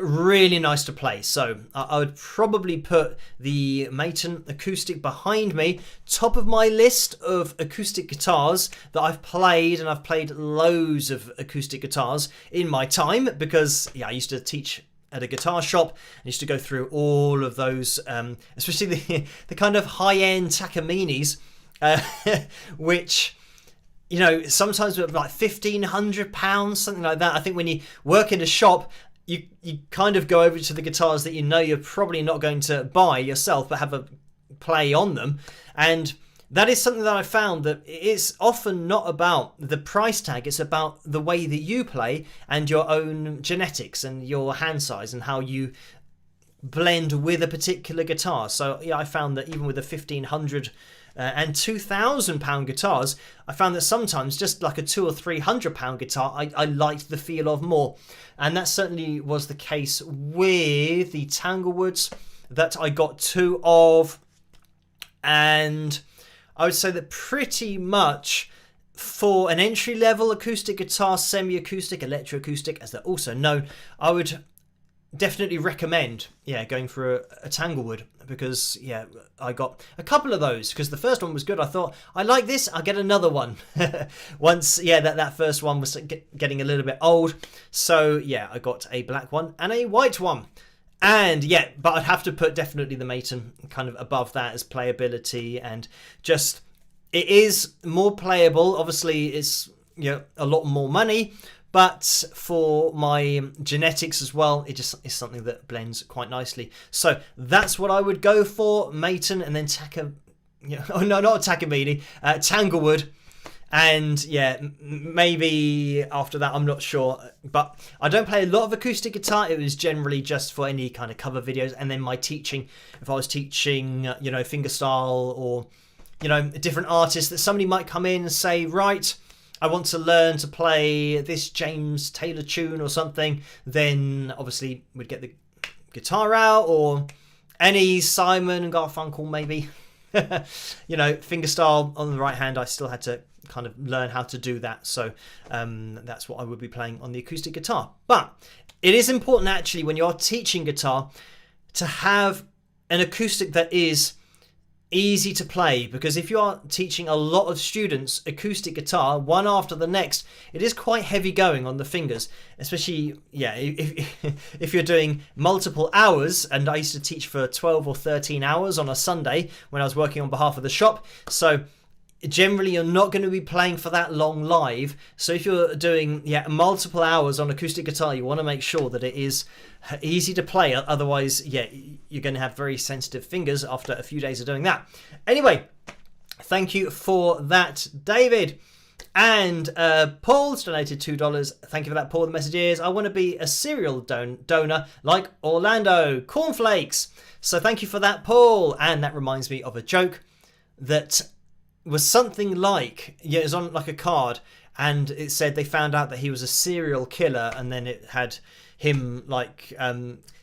really nice to play. So I would probably put the Maton acoustic behind me, top of my list of acoustic guitars that I've played, and I've played loads of acoustic guitars in my time because I used to teach at a guitar shop. I used to go through all of those, especially the kind of high-end Takaminis, which you know, sometimes with like £1,500, something like that. I think when you work in a shop, you kind of go over to the guitars that you know you're probably not going to buy yourself, but have a play on them. And that is something that I found, that it's often not about the price tag, it's about the way that you play and your own genetics and your hand size and how you blend with a particular guitar. So yeah, I found that even with the £1,500 and £2,000 guitars, I found that sometimes just like a £200 or £300 guitar, I liked the feel of more. And that certainly was the case with the Tanglewoods that I got 2 of. And I would say that pretty much for an entry-level acoustic guitar, semi-acoustic, electroacoustic, as they're also known, I would definitely recommend, yeah, going for a Tanglewood, because yeah, I got a couple of those because the first one was good. I thought, I like this, I'll get another one. Once, yeah, that first one was getting a little bit old, so yeah, I got a black one and a white one. And yeah, but I'd have to put definitely the Maton kind of above that as playability, and just, it is more playable. Obviously, it's, you know, a lot more money, but for my genetics as well, it just is something that blends quite nicely. So that's what I would go for, Maton, and then oh no, not Takamine, Tanglewood. And yeah, maybe after that, I'm not sure. But I don't play a lot of acoustic guitar. It was generally just for any kind of cover videos. And then my teaching, if I was teaching, you know, fingerstyle or, you know, a different artist, that somebody might come in and say, right, I want to learn to play this James Taylor tune or something, then obviously we'd get the guitar out, or any Simon and Garfunkel maybe. You know, fingerstyle on the right hand, I still had to kind of learn how to do that. So that's what I would be playing on the acoustic guitar. But it is important actually when you're teaching guitar to have an acoustic that is easy to play, because if you are teaching a lot of students acoustic guitar one after the next, it is quite heavy going on the fingers, especially yeah, if you're doing multiple hours. And I used to teach for 12 or 13 hours on a Sunday when I was working on behalf of the shop, so generally you're not going to be playing for that long live. So if you're doing multiple hours on acoustic guitar, you want to make sure that it is easy to play, otherwise you're going to have very sensitive fingers after a few days of doing that. Anyway, thank you for that, David. And Paul's donated $2. Thank you for that, Paul. The message is, I want to be a cereal donor like Orlando Cornflakes. So thank you for that, Paul. And that reminds me of a joke that was something like, it was on like a card, and it said they found out that he was a serial killer, and then it had him like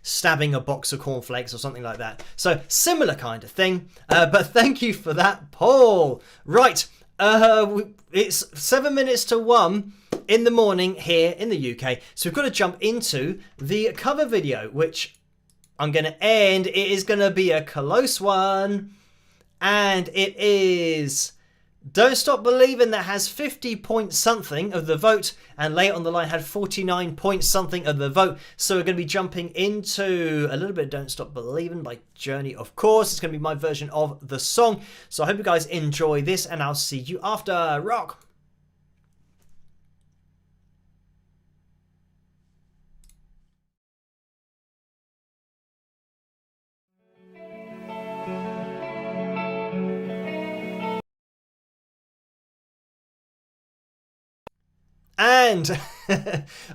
stabbing a box of cornflakes or something like that. So similar kind of thing, but thank you for that, Paul. Right, it's 7 minutes to 1 in the morning here in the UK, so we've got to jump into the cover video, which I'm going to end. It is going to be a close one, and it is Don't Stop Believing, that has 50 point something of the vote, and Lay It on the Line had 49 point something of the vote. So we're going to be jumping into a little bit of Don't Stop Believing by Journey, of course. It's going to be my version of the song. So I hope you guys enjoy this, and I'll see you after. Rock! And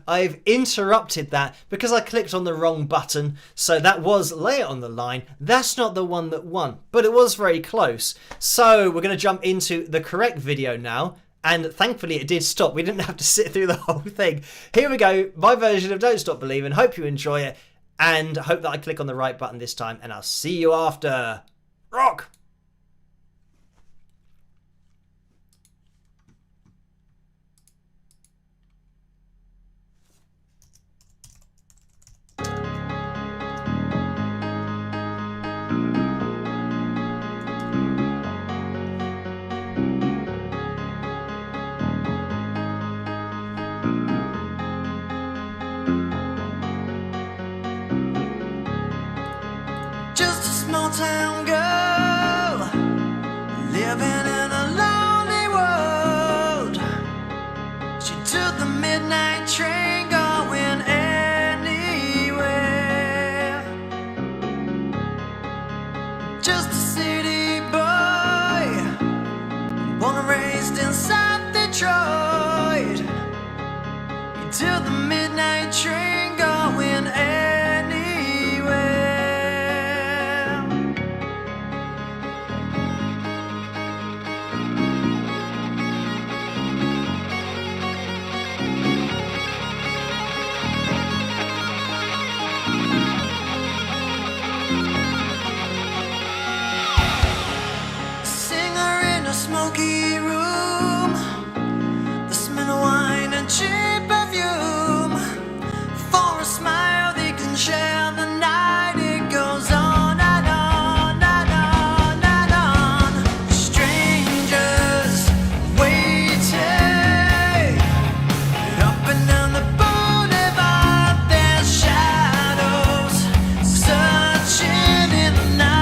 I've interrupted that because I clicked on the wrong button. So that was Lay It on the Line. That's not the one that won, but it was very close. So we're going to jump into the correct video now. And thankfully it did stop. We didn't have to sit through the whole thing. Here we go. My version of Don't Stop Believing. Hope you enjoy it. And hope that I click on the right button this time. And I'll see you after. Rock! Small town girl living in a lonely world. She took the midnight train going anywhere. Just a city boy, born and raised in South Detroit. He took the midnight train going anywhere. Smoky room, the smell of wine and cheap perfume. For a smile they can share the night. It goes on and on and on and on. Strangers waiting up and down the boulevard. There's shadows searching in the night.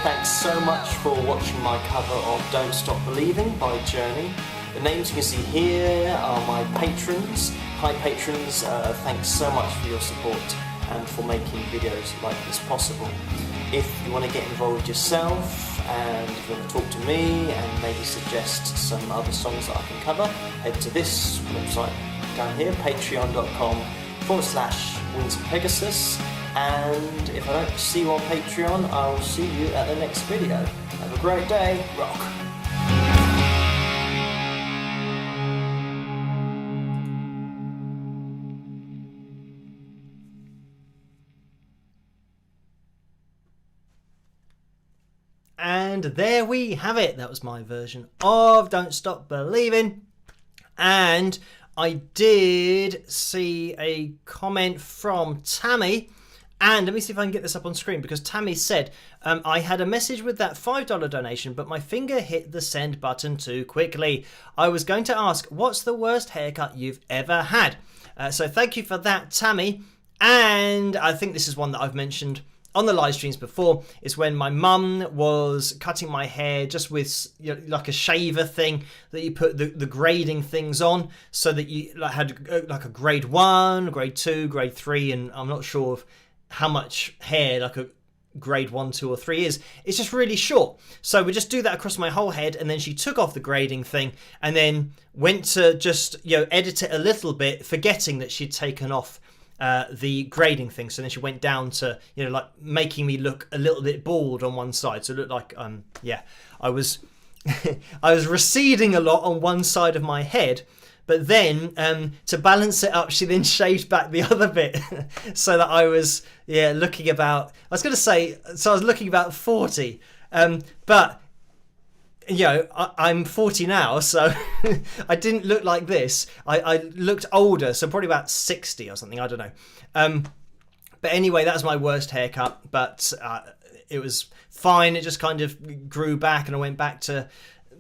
Thanks so much for watching my cover of Don't Stop Believing by Journey. The names you can see here are my patrons. Hi patrons, thanks so much for your support and for making videos like this possible. If you want to get involved yourself and if you want to talk to me and maybe suggest some other songs that I can cover, head to this website down here, patreon.com/Wings of Pegasus. And if I don't see you on Patreon, I'll see you at the next video. Have a great day. Rock. And there we have it. That was my version of Don't Stop Believing. And I did see a comment from Tammy. And let me see if I can get this up on screen, because Tammy said, I had a message with that $5 donation, but my finger hit the send button too quickly. I was going to ask, what's the worst haircut you've ever had? So thank you for that, Tammy. And I think this is one that I've mentioned on the live streams before. It's when my mum was cutting my hair just with, you know, like a shaver thing that you put the grading things on, so that you had like a grade 1, grade 2, grade 3, and I'm not sure of how much hair like a grade 1, 2 or 3 is. It's just really short. So we just do that across my whole head, and then she took off the grading thing and then went to just, edit it a little bit, forgetting that she'd taken off the grading thing. So then she went down to, like making me look a little bit bald on one side. So it looked like, I was I was receding a lot on one side of my head. But then, to balance it up, she then shaved back the other bit so that I was, looking about, I was looking about 40. But, I'm 40 now, so I didn't look like this. I looked older, so probably about 60 or something, I don't know. But anyway, that was my worst haircut, but it was fine. It just kind of grew back, and I went back to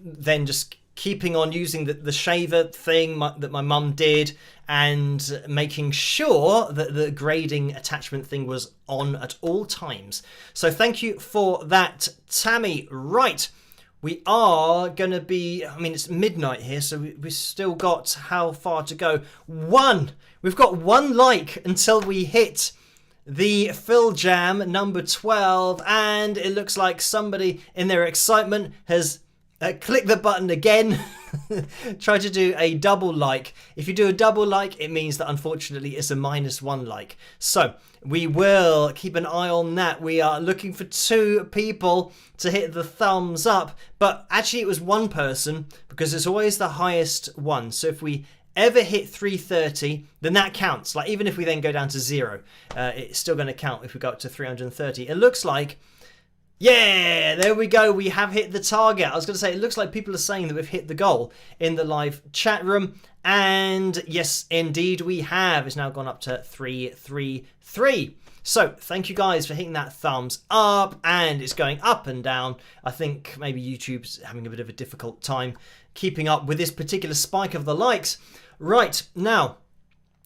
then just keeping on using the shaver thing that my mum did, and making sure that the grading attachment thing was on at all times. So thank you for that, Tammy. Right, we are going to be, it's midnight here, so we've still got how far to go? We've got 1 like until we hit the Phil Jam number 12, and it looks like somebody in their excitement has click the button again. Try to do a double like. If you do a double like, it means that unfortunately it's a -1 like. So we will keep an eye on that. We are looking for 2 people to hit the thumbs up, but actually it was 1 person, because it's always the highest one. So if we ever hit 330, then that counts. Like, even if we then go down to 0, it's still going to count if we go up to 330. It looks like, yeah, there we go. We have hit the target. I was going to say, it looks like people are saying that we've hit the goal in the live chat room. And yes, indeed we have. It's now gone up to 333. So thank you guys for hitting that thumbs up. And it's going up and down. I think maybe YouTube's having a bit of a difficult time keeping up with this particular spike of the likes. Right, now,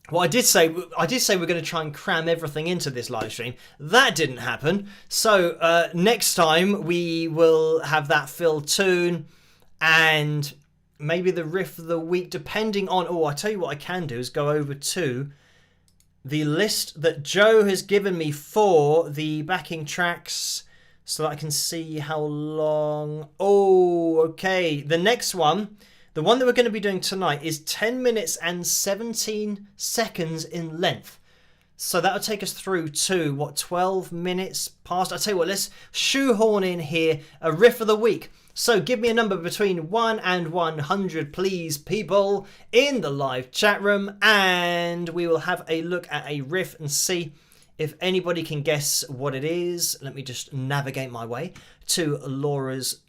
well, I did say we're going to try and cram everything into this live stream. That didn't happen. So next time we will have that Phil tune and maybe the riff of the week, depending on... Oh, I tell you what I can do is go over to the list that Joe has given me for the backing tracks so that I can see how long... Oh, okay. The next one... The one that we're going to be doing tonight is 10 minutes and 17 seconds in length. So that'll take us through to, 12 minutes past? I'll tell you what, let's shoehorn in here a riff of the week. So give me a number between 1 and 100, please, people, in the live chat room. And we will have a look at a riff and see if anybody can guess what it is. Let me just navigate my way to Laura's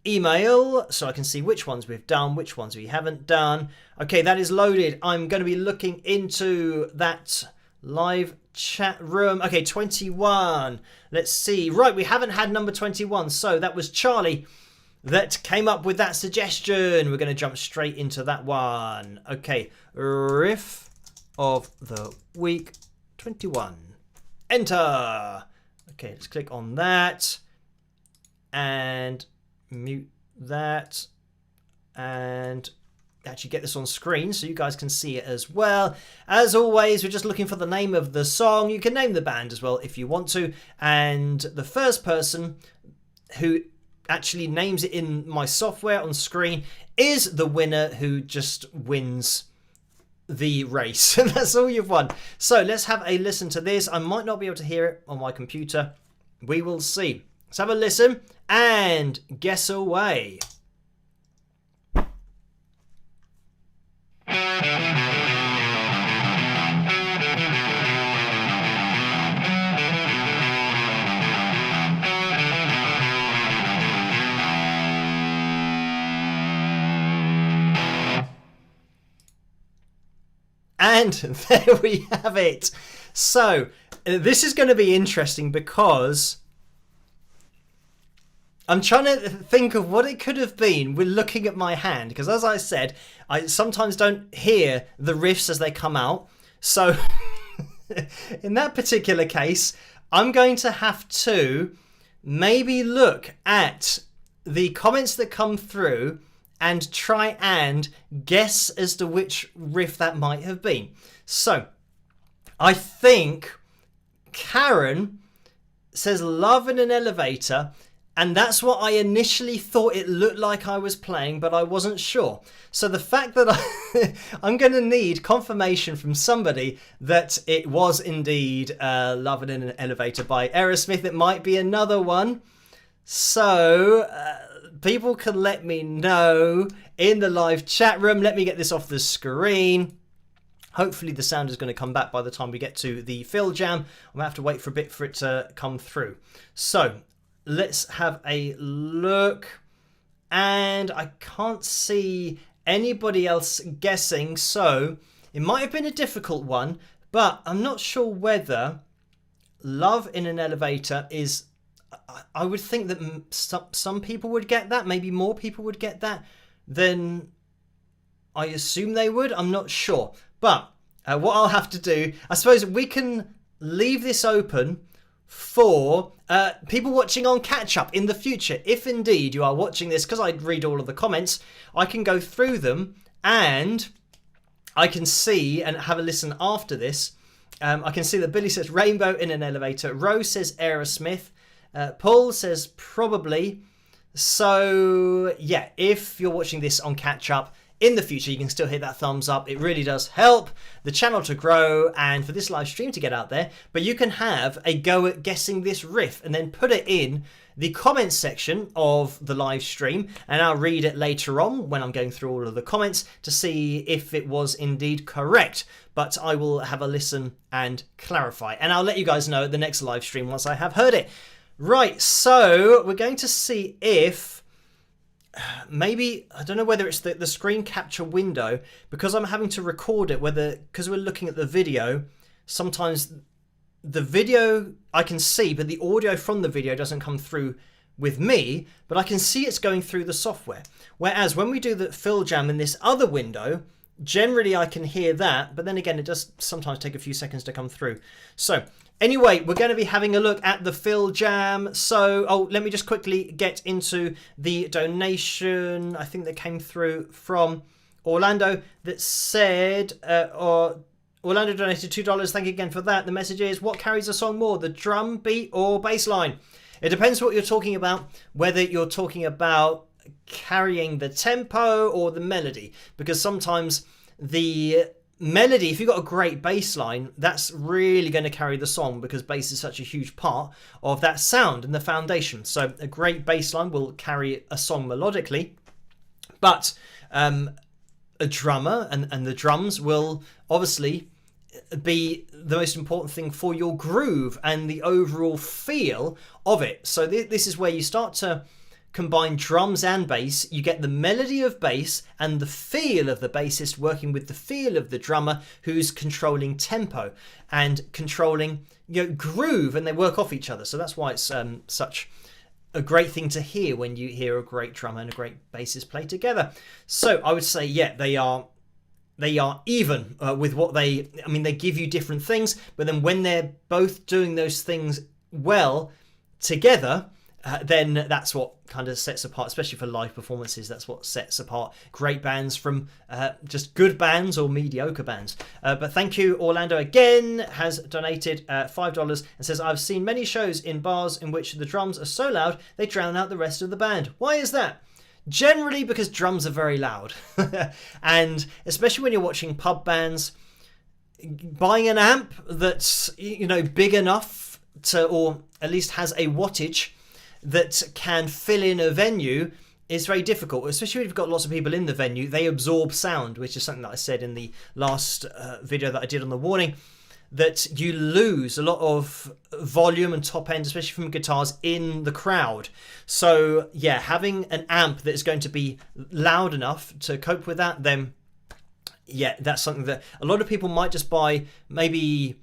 email so I can see which ones we've done, which ones we haven't done. Okay, that is loaded. I'm going to be looking into that live chat room. Okay, 21. Let's see. Right, we haven't had number 21. So that was Charlie that came up with that suggestion. We're going to jump straight into that one. Okay, riff of the week 21. Enter. Okay, let's click on that and mute that and actually get this on screen so you guys can see it as well. As always, we're just looking for the name of the song. You can name the band as well if you want to, and the first person who actually names it in my software on screen is the winner, who just wins the race. That's all you've won. So let's have a listen to this. I might not be able to hear it on my computer. We will see. Let's have a listen and guess away. And there we have it. So this is going to be interesting because I'm trying to think of what it could have been with looking at my hand, because as I said, I sometimes don't hear the riffs as they come out. So in that particular case, I'm going to have to maybe look at the comments that come through and try and guess as to which riff that might have been. So I think Karen says love in an elevator, and that's what I initially thought it looked like I was playing, but I wasn't sure. So the fact that I'm going to need confirmation from somebody that it was indeed Love in an Elevator by Aerosmith. It might be another one. So people can let me know in the live chat room. Let me get this off the screen. Hopefully the sound is going to come back by the time we get to the Phil Jam. I'm going to have to wait for a bit for it to come through. So let's have a look. And I can't see anybody else guessing, so it might have been a difficult one, but I'm not sure whether Love in an Elevator is... I would think that some people would get that, maybe more people would get that than I assume they would. I'm not sure. But what I'll have to do, I suppose we can leave this open for people watching on catch-up in the future. If indeed you are watching this, because I read all of the comments, I can go through them and I can see and have a listen after this. I can see that Billy says Rainbow in an Elevator. Rose says Aerosmith. Paul says probably. So yeah, if you're watching this on catch-up in the future, you can still hit that thumbs up. It really does help the channel to grow and for this live stream to get out there. But you can have a go at guessing this riff and then put it in the comments section of the live stream, and I'll read it later on when I'm going through all of the comments to see if it was indeed correct. But I will have a listen and clarify, and I'll let you guys know at the next live stream once I have heard it. Right, so we're going to see if maybe, I don't know whether it's the screen capture window, because I'm having to record it, whether, because we're looking at the video, sometimes the video I can see, but the audio from the video doesn't come through with me, but I can see it's going through the software. Whereas when we do the Phil Jam in this other window, generally I can hear that, but then again, it does sometimes take a few seconds to come through. So anyway, we're going to be having a look at the Phil Jam. So, let me just quickly get into the donation. I think that came through from Orlando that said, Orlando donated $2. Thank you again for that. The message is, what carries a song more, the drum beat or bass line? It depends what you're talking about, whether you're talking about carrying the tempo or the melody, because sometimes the melody, if you've got a great bass line, that's really going to carry the song, because bass is such a huge part of that sound and the foundation. So a great bass line will carry a song melodically, but a drummer and the drums will obviously be the most important thing for your groove and the overall feel of it. So this is where you start to combine drums and bass. You get the melody of bass and the feel of the bassist working with the feel of the drummer, who's controlling tempo and controlling, groove, and they work off each other. So that's why it's such a great thing to hear when you hear a great drummer and a great bassist play together. So I would say, yeah, they are even with what they give you different things, but then when they're both doing those things well together, then that's what kind of sets apart, especially for live performances. That's what sets apart great bands from just good bands or mediocre bands. But thank you. Orlando again has donated $5 and says, I've seen many shows in bars in which the drums are so loud they drown out the rest of the band. Why is that? Generally because drums are very loud. And especially when you're watching pub bands, buying an amp that's big enough to, or at least has a wattage that can fill in a venue is very difficult, especially if you've got lots of people in the venue. They absorb sound, which is something that I said in the last video that I did on the warning, that you lose a lot of volume and top end, especially from guitars, in the crowd. So yeah, having an amp that is going to be loud enough to cope with that, then yeah, that's something that a lot of people might just buy, maybe,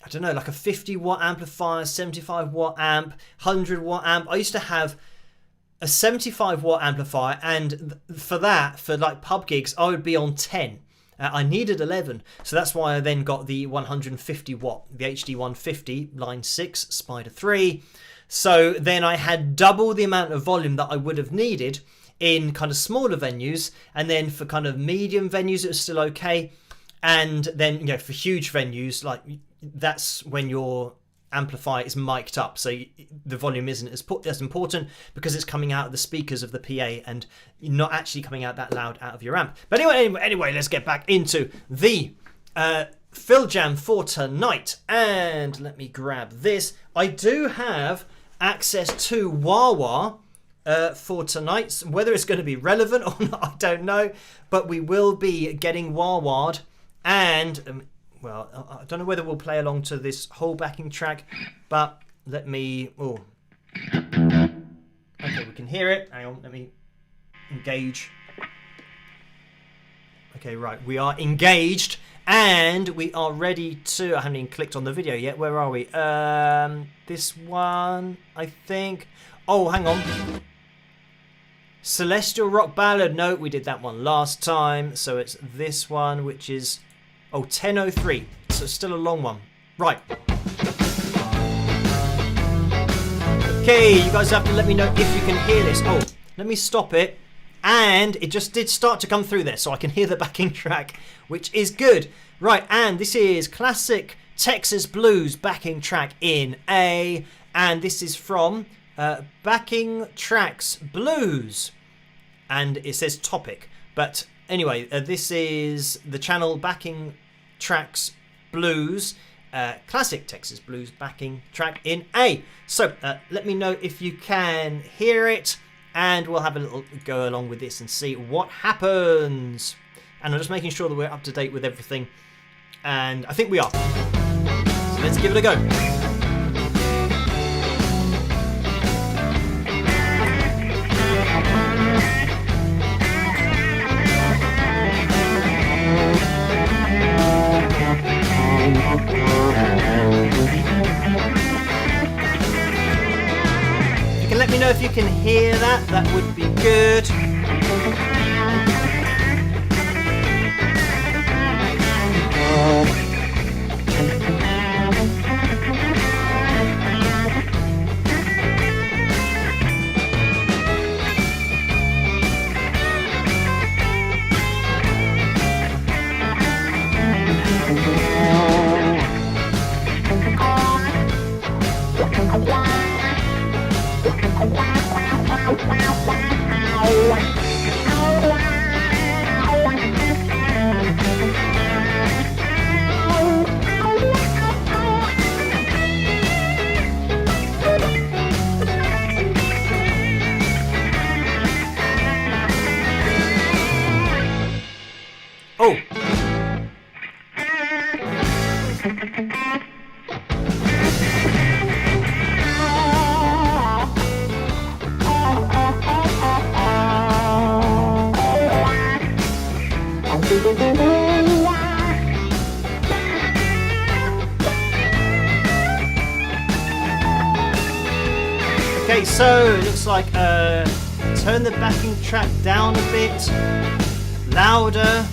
I don't know, like a 50 watt amplifier, 75 watt amp, 100 watt amp. I used to have a 75 watt amplifier, and for like pub gigs, I would be on 10. I needed 11, so that's why I then got the 150 watt, the HD 150, line 6, Spider 3. So then I had double the amount of volume that I would have needed in kind of smaller venues, and then for kind of medium venues it was still okay, and then for huge venues, like, that's when you're amplifier is mic'd up, so the volume isn't as important because it's coming out of the speakers of the PA and not actually coming out that loud out of your amp. But anyway, let's get back into the Fill Jam for tonight. And let me grab this. I do have access to wah-wah for tonight. Whether it's going to be relevant or not, I don't know. But we will be getting wah-wah'd. And, well, I don't know whether we'll play along to this whole backing track. But let me... Oh. Okay, we can hear it. Hang on, let me engage. Okay, right. We are engaged. And we are ready to... I haven't even clicked on the video yet. Where are we? This one, I think. Oh, hang on. Celestial Rock Ballad. No, we did that one last time. So it's this one, which is... Oh, 10:03. So it's still a long one. Right. Okay, you guys have to let me know if you can hear this. Oh, let me stop it. And it just did start to come through there, so I can hear the backing track, which is good. Right, and this is classic Texas blues backing track in A, and this is from Backing Tracks Blues, and it says topic. But anyway, this is the channel Backing Tracks Blues, classic Texas blues backing track in A. So let me know if you can hear it. And we'll have a little go along with this and see what happens. And I'm just making sure that we're up to date with everything. And I think we are. So let's give it a go. Let me know if you can hear that. That would be good. Oh! Okay, so it looks like turn the backing track down a bit, louder,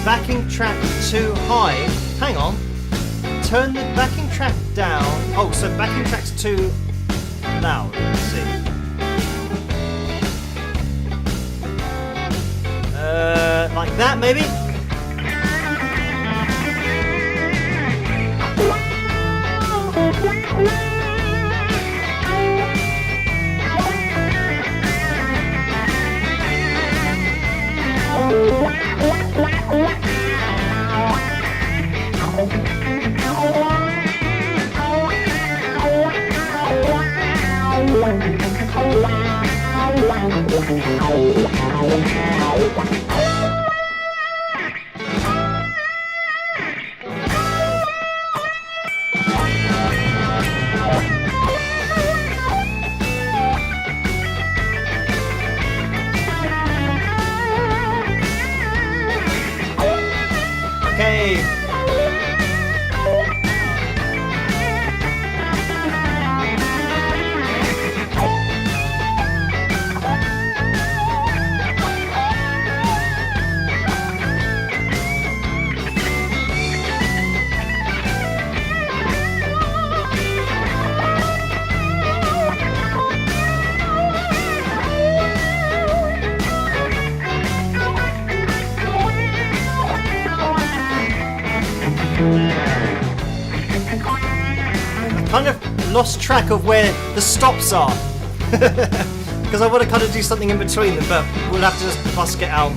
backing track too high. Hang on, turn the backing track down. Oh, so backing track's too loud. Let's see. Like that maybe. kind of lost track of where the stops are. Because I want to kind of do something in between them, but we'll have to just busk it out.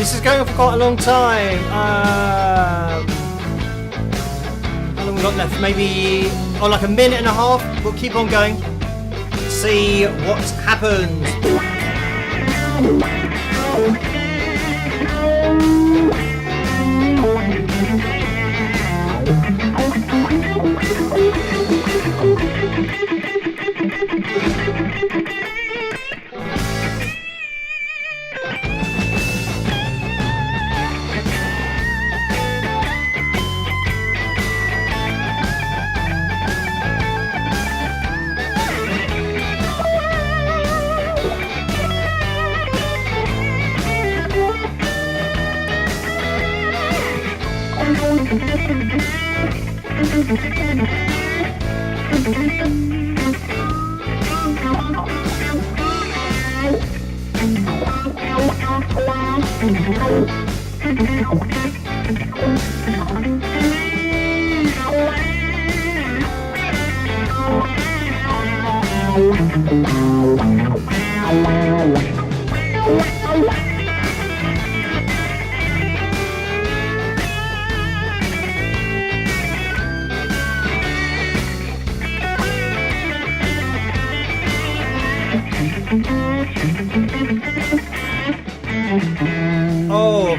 this is going on for quite a long time. How long we got left? Maybe like a minute and a half. We'll keep on going. See what happens. Oh.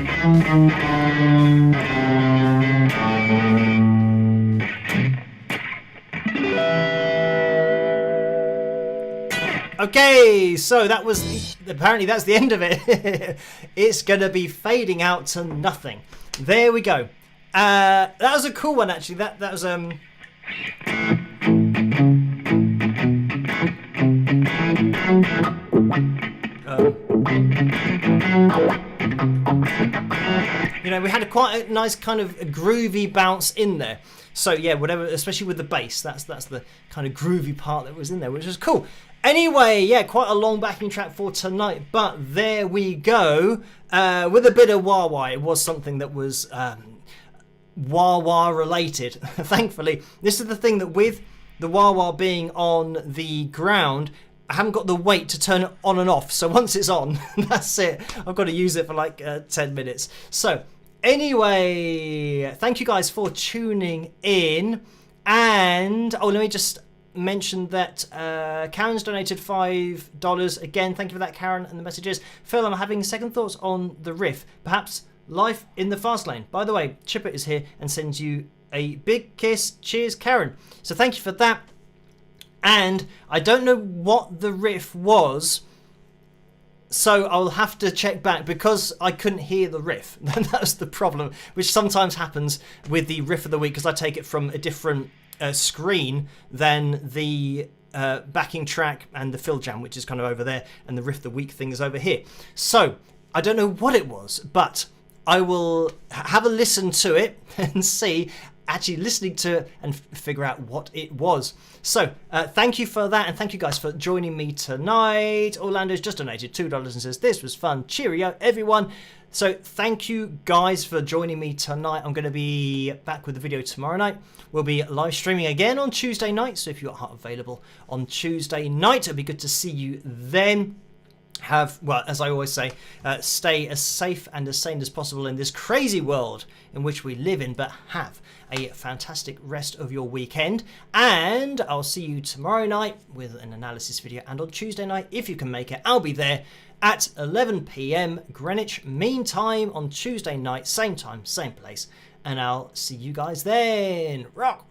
Okay, so that was, apparently that's the end of it. It's gonna be fading out to nothing. There we go. That was a cool one, actually. That was you know, we had quite a nice kind of groovy bounce in there. So yeah, whatever, especially with the bass, that's the kind of groovy part that was in there, which was cool. Anyway, yeah, quite a long backing track for tonight, but there we go. With a bit of wah-wah, it was something that was wah-wah related. Thankfully, this is the thing, that with the wah-wah being on the ground, I haven't got the weight to turn it on and off. So once it's on, that's it. I've got to use it for like 10 minutes. So anyway, thank you guys for tuning in. And, oh, let me just mention that Karen's donated $5. Again, thank you for that, Karen, and the messages. Phil, I'm having second thoughts on the Riff. Perhaps life in the fast lane. By the way, Chipper is here and sends you a big kiss. Cheers, Karen. So thank you for that. And I don't know what the riff was, so I'll have to check back because I couldn't hear the riff. That was the problem, which sometimes happens with the riff of the week because I take it from a different screen than the backing track and the fill jam, which is kind of over there, and the riff of the week thing is over here. So I don't know what it was, but I will have a listen to it and see, actually listening to it and figure out what it was. So thank you for that, and thank you guys for joining me tonight. Orlando's just donated $2 and says this was fun. Cheerio everyone. So thank you guys for joining me tonight. I'm going to be back with the video tomorrow night. We'll be live streaming again on Tuesday night, so if you're available on Tuesday night, it'll be good to see you then. Have, well, as I always say, stay as safe and as sane as possible in this crazy world in which we live in, but have a fantastic rest of your weekend. And I'll see you tomorrow night with an analysis video, and on Tuesday night, if you can make it, I'll be there at 11 PM Greenwich Mean Time on Tuesday night, same time, same place, and I'll see you guys then. Rock!